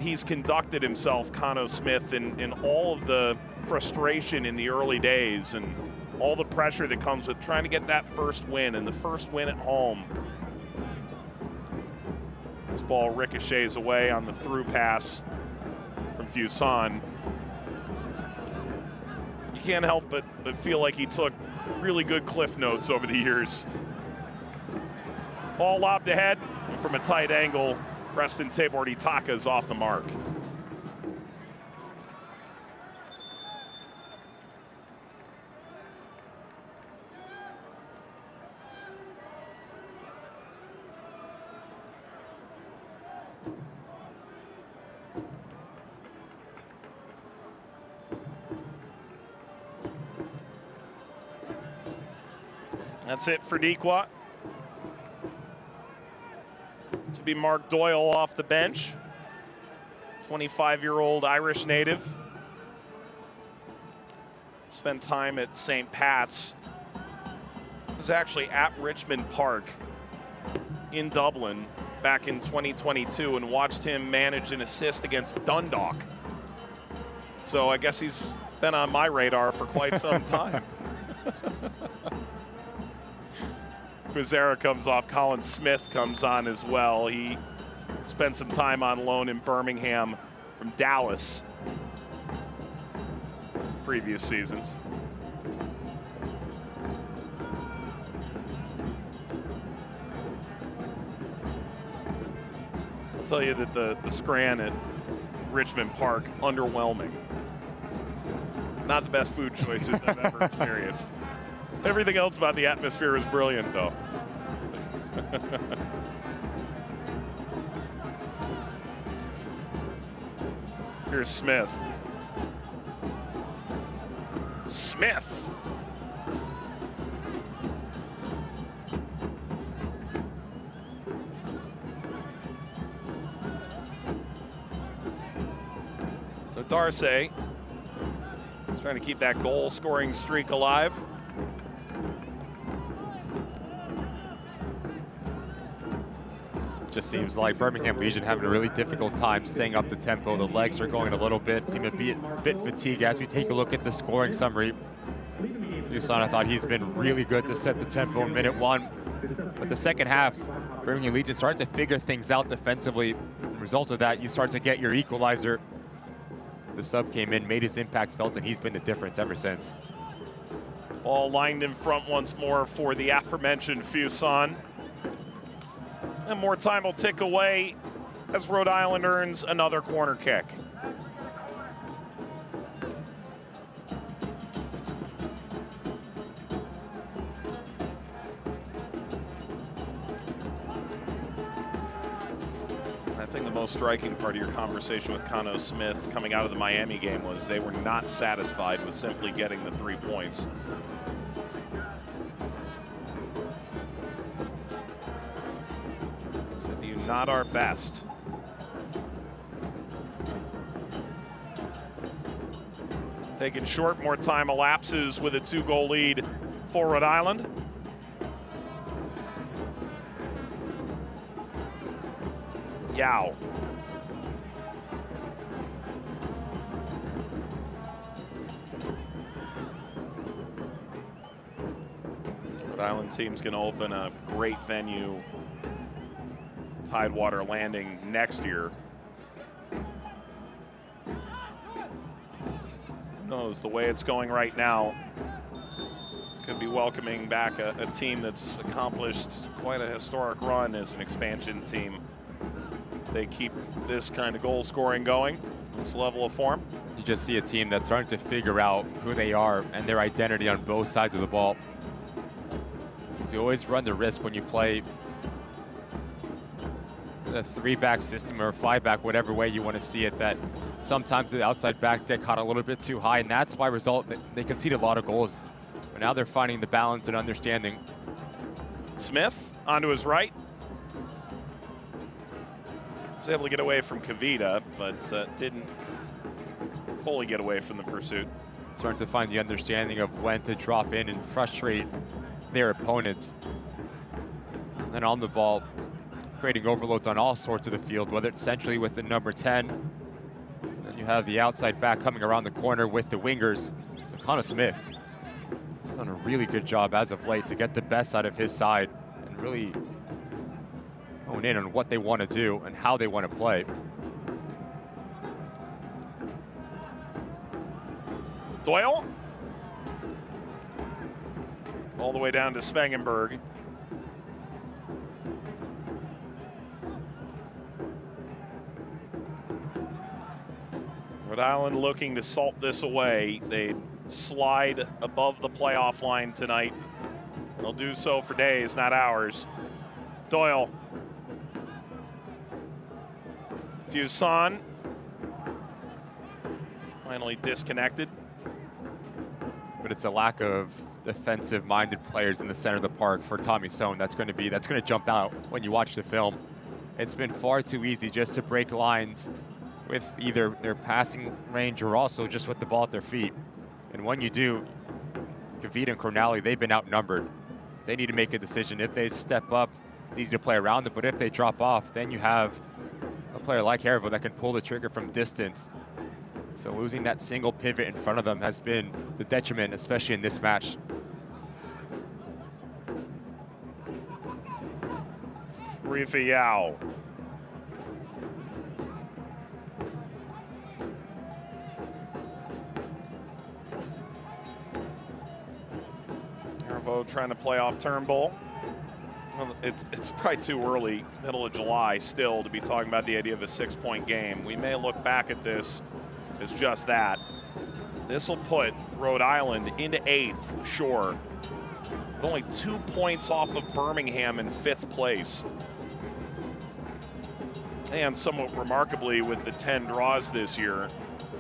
he's conducted himself, Cano Smith, in all of the frustration in the early days and all the pressure that comes with trying to get that first win, and the first win at home. This ball ricochets away on the through pass from Fuson. You can't help but feel like he took really good cliff notes over the years. Ball lobbed ahead, and from a tight angle, Preston Tabor Itaka's off the mark. That's it for Dequa. This will be Mark Doyle off the bench. 25-year-old Irish native. Spent time at St. Pat's. He was actually at Richmond Park in Dublin back in 2022 and watched him manage an assist against Dundalk. So I guess he's been on my radar for quite some time. Quizera comes off. Colin Smith comes on as well. He spent some time on loan in Birmingham from Dallas previous seasons. I'll tell you that the Scran at Richmond Park, underwhelming. Not the best food choices I've ever experienced. Everything else about the atmosphere is brilliant, though. Here's Smith. Smith. So Darcy is trying to keep that goal-scoring streak alive. Just seems like Birmingham Legion having a really difficult time staying up the tempo. The legs are going a little bit, seem to be a bit fatigued. As we take a look at the scoring summary, Fuson, I thought he's been really good to set the tempo in minute 1. But the second half, Birmingham Legion started to figure things out defensively. As a result of that, you start to get your equalizer. The sub came in, made his impact felt, and he's been the difference ever since. Ball lined in front once more for the aforementioned Fuson. And more time will tick away as Rhode Island earns another corner kick. I think the most striking part of your conversation with Cano Smith coming out of the Miami game was they were not satisfied with simply getting the 3 points. Not our best. Taken short, more time elapses with a 2-goal lead for Rhode Island. Yao. Rhode Island team's going to open a great venue, Tidewater Landing, next year. Who knows, the way it's going right now could be welcoming back a team that's accomplished quite a historic run as an expansion team. They keep this kind of goal scoring going, this level of form. You just see a team that's starting to figure out who they are and their identity on both sides of the ball. Because you always run the risk when you play a 3-back system or a 5-back, whatever way you want to see it, that sometimes the outside backs get caught a little bit too high, and that's why they concede a lot of goals. But now they're finding the balance and understanding. Smith onto his right. Was able to get away from Kavita, but didn't fully get away from the pursuit. Starting to find the understanding of when to drop in and frustrate their opponents. And then on the ball, creating overloads on all sorts of the field, whether it's centrally with the number 10. Then you have the outside back coming around the corner with the wingers. So Connor Smith has done a really good job as of late to get the best out of his side and really hone in on what they want to do and how they want to play. Doyle. All the way down to Spangenberg. Rhode Island looking to salt this away. They slide above the playoff line tonight. They'll do so for days, not hours. Doyle. Fuson. Finally disconnected. But it's a lack of defensive-minded players in the center of the park for Tommy Sohn. That's going to jump out when you watch the film. It's been far too easy just to break lines with either their passing range or also just with the ball at their feet. And when you do, Kavita and Cornali, they've been outnumbered. They need to make a decision. If they step up it's easy to play around it, but if they drop off, then you have a player like Hervo that can pull the trigger from distance. So losing that single pivot in front of them has been the detriment, especially in this match. Rifa Yao. Hervo trying to play off Turnbull. Well, it's probably too early, middle of July still, to be talking about the idea of a 6-point game. We may look back at this as just that. This will put Rhode Island into 8th, sure, but only 2 points off of Birmingham in 5th place. And somewhat remarkably, with the 10 draws this year,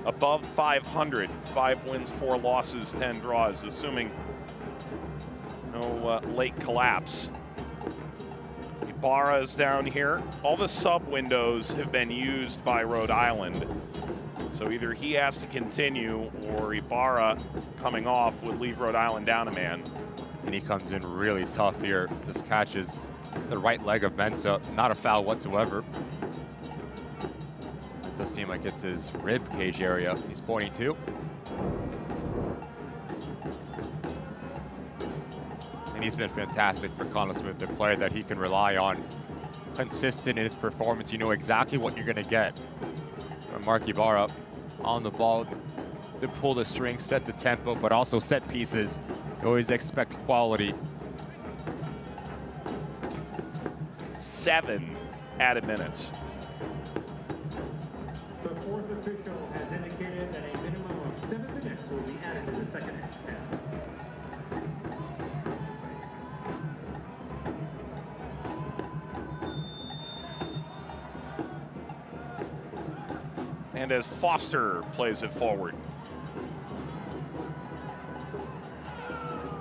above 500, 5 wins, 4 losses, 10 draws, assuming no late collapse. Ibarra is down here. All the sub windows have been used by Rhode Island. So either he has to continue, or Ibarra coming off would leave Rhode Island down a man. And he comes in really tough here. This catches the right leg of Mensah, not a foul whatsoever. It does seem like it's his rib cage area he's pointing to. And he's been fantastic for Connell Smith, the player that he can rely on. Consistent in his performance, you know exactly what you're gonna get. Mark Ibarra on the ball to pull the string, set the tempo, but also set pieces. You always expect quality. 7 added minutes. The 4th official has indicated that a minimum of 7 minutes will be added to the second half. And as Foster plays it forward.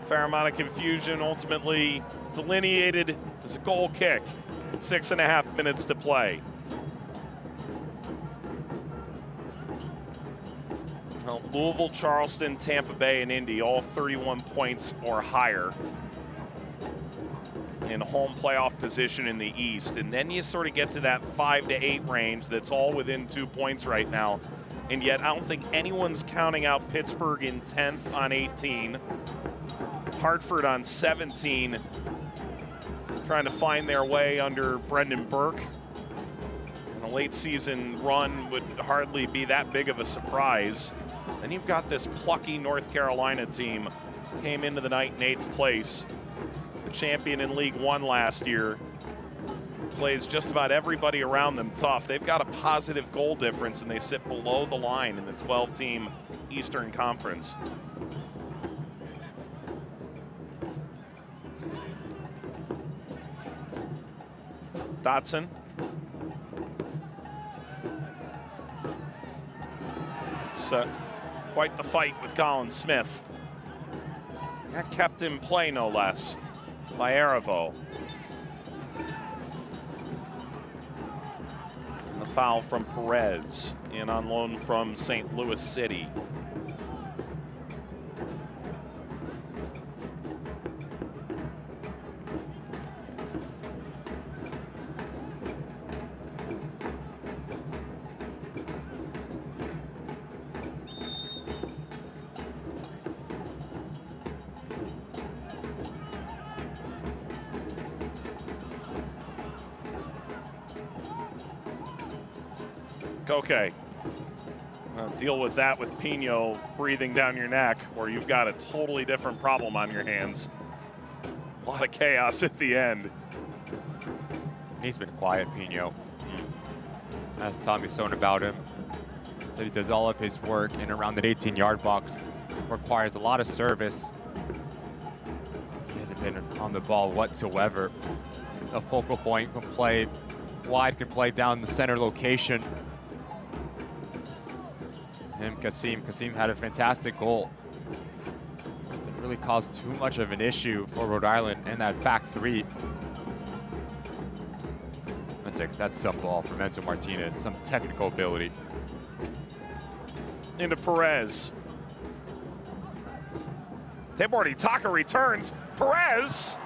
Fair amount of confusion, ultimately delineated as a goal kick. 6.5 minutes to play. Well, Louisville, Charleston, Tampa Bay, and Indy, all 31 points or higher in home playoff position in the East. And then you sort of get to that 5 to 8 range that's all within 2 points right now. And yet I don't think anyone's counting out Pittsburgh in 10th on 18. Hartford on 17, trying to find their way under Brendan Burke. And a late season run would hardly be that big of a surprise. Then you've got this plucky North Carolina team, came into the night in 8th place. Champion in League One last year, plays just about everybody around them tough. They've got a positive goal difference and they sit below the line in the 12-team Eastern Conference. Dotson. It's quite the fight with Colin Smith. That kept him play, no less, by Hervo. And the foul from Perez, in on loan from St. Louis City. Okay, deal with that with Pino breathing down your neck, or you've got a totally different problem on your hands. A lot of chaos at the end. He's been quiet, Pino. Asked Tommy Stone about him. Said he does all of his work in around that 18-yard box. Requires a lot of service. He hasn't been on the ball whatsoever. A focal point, can play wide, can play down the center location. Him, Kasim had a fantastic goal. Didn't really cause too much of an issue for Rhode Island in that back three. That's some ball from Enzo Martinez, some technical ability. Into Perez. Temporty Taka returns. Perez.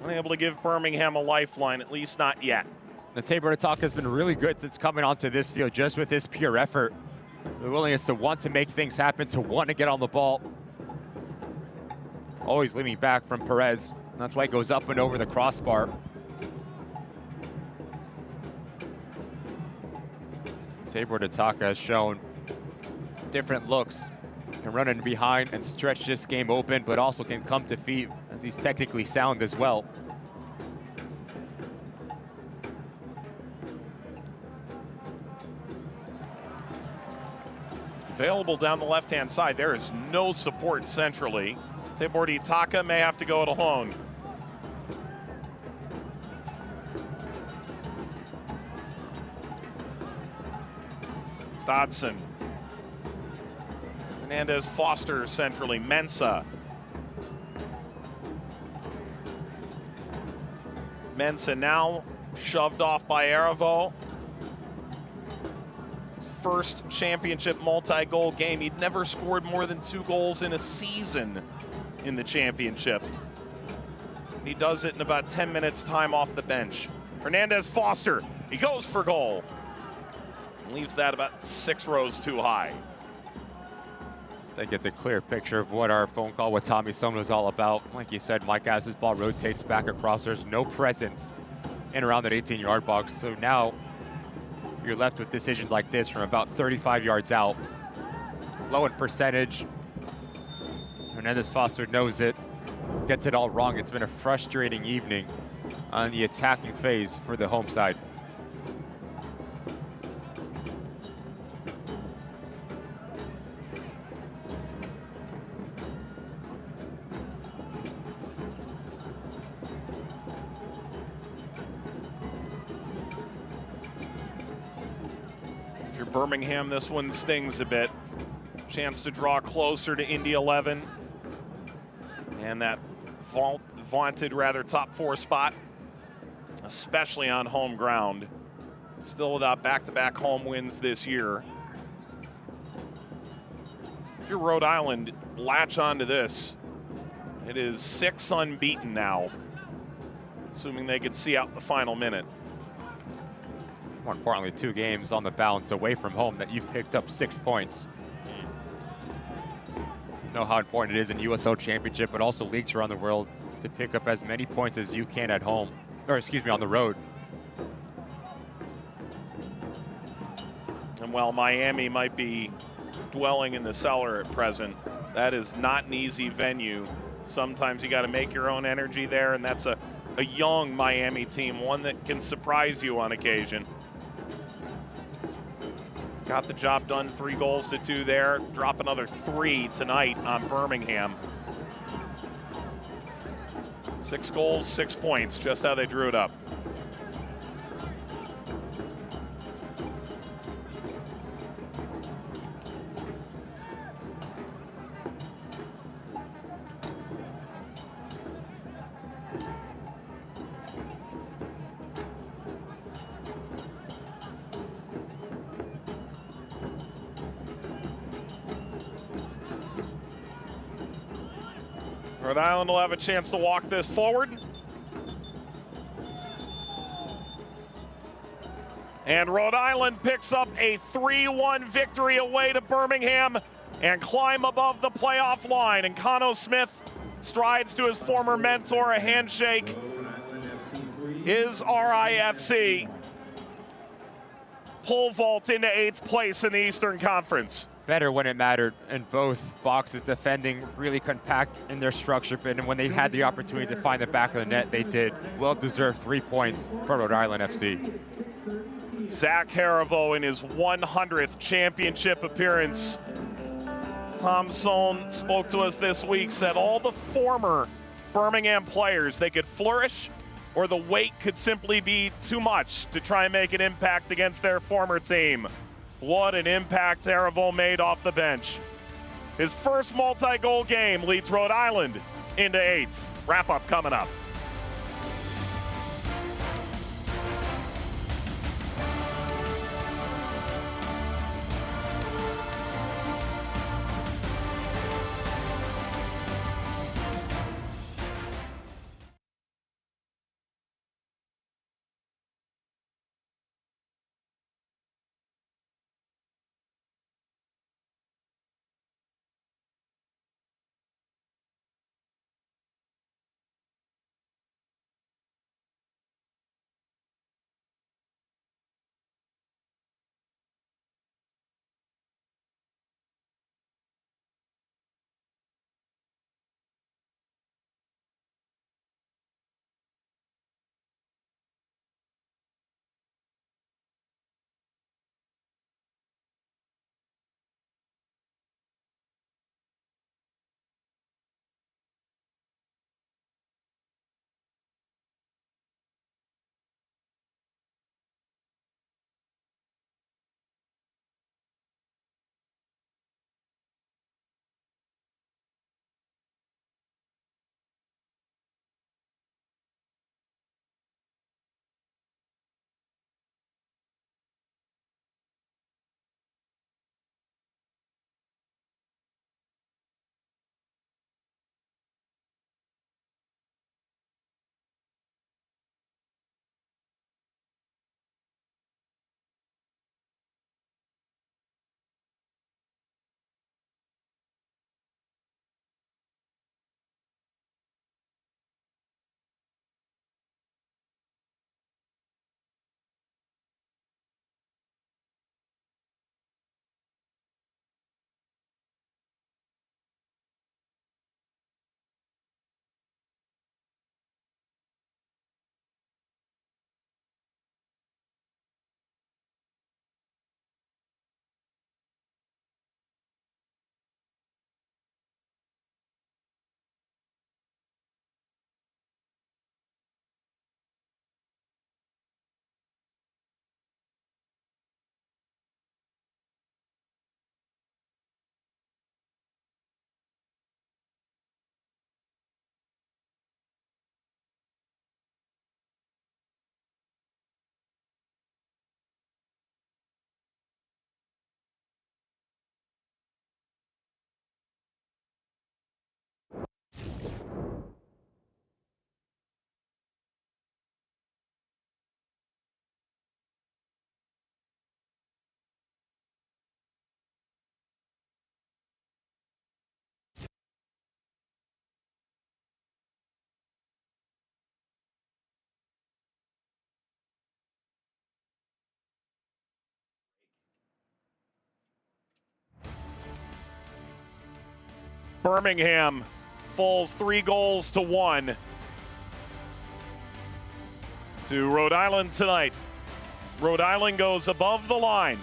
unable to give Birmingham a lifeline, at least not yet. The Tabor Ataka has been really good since coming onto this field, just with his pure effort. The willingness to want to make things happen, to want to get on the ball. Always leaning back from Perez. That's why he goes up and over the crossbar. Tabor Ataka has shown different looks. Can run in behind and stretch this game open, but also can come to feet as he's technically sound as well. Available down the left-hand side. There is no support centrally. Tabor Ataka may have to go it alone. Dodson. Hernandez Foster centrally. Mensah. Mensah now shoved off by Aravo. First championship multi-goal game. He'd never scored more than 2 goals in a season in the championship. He does it in about 10 minutes time off the bench. Hernandez Foster, he goes for goal. Leaves that about 6 rows too high. I think it's a clear picture of what our phone call with Tommy Sohn was all about. Like you said, Mike, as his ball rotates back across, there's no presence in around that 18-yard box. So now you're left with decisions like this from about 35 yards out. Low in percentage. Hernandez Foster knows it, gets it all wrong. It's been a frustrating evening on the attacking phase for the home side. If you're Birmingham, this one stings a bit. Chance to draw closer to Indy 11. And that vaunted, rather, top 4 spot, especially on home ground. Still without back-to-back home wins this year. If you're Rhode Island, latch onto this. It is 6 unbeaten now, assuming they could see out the final minute. More importantly, 2 games on the bounce away from home that you've picked up 6 points. You know how important it is in USL Championship, but also leagues around the world, to pick up as many points as you can at home, or excuse me, on the road. And while Miami might be dwelling in the cellar at present, that is not an easy venue. Sometimes you got to make your own energy there, and that's a young Miami team, one that can surprise you on occasion. Got the job done, 3 goals to 2 there. Drop another 3 tonight on Birmingham. 6 goals, 6 points, just how they drew it up. Rhode Island will have a chance to walk this forward. And Rhode Island picks up a 3-1 victory away to Birmingham and climb above the playoff line. And Cano Smith strides to his former mentor, a handshake. Is RIFC pole vault into 8th place in the Eastern Conference. Better when it mattered, and both boxes defending really compact in their structure, but when they had the opportunity to find the back of the net, they did. Well-deserved 3 points for Rhode Island FC. Zach Haribo in his 100th championship appearance. Tom Sohn spoke to us this week, said all the former Birmingham players, they could flourish or the weight could simply be too much to try and make an impact against their former team. What an impact Haribo made off the bench. His first multi-goal game leads Rhode Island into 8th. Wrap-up coming up. Birmingham falls 3-1 to Rhode Island tonight. Rhode Island goes above the line.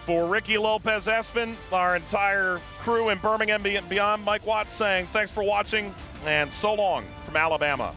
For Ricky Lopez-Espin, our entire crew in Birmingham and beyond, Mike Watts saying thanks for watching and so long from Alabama.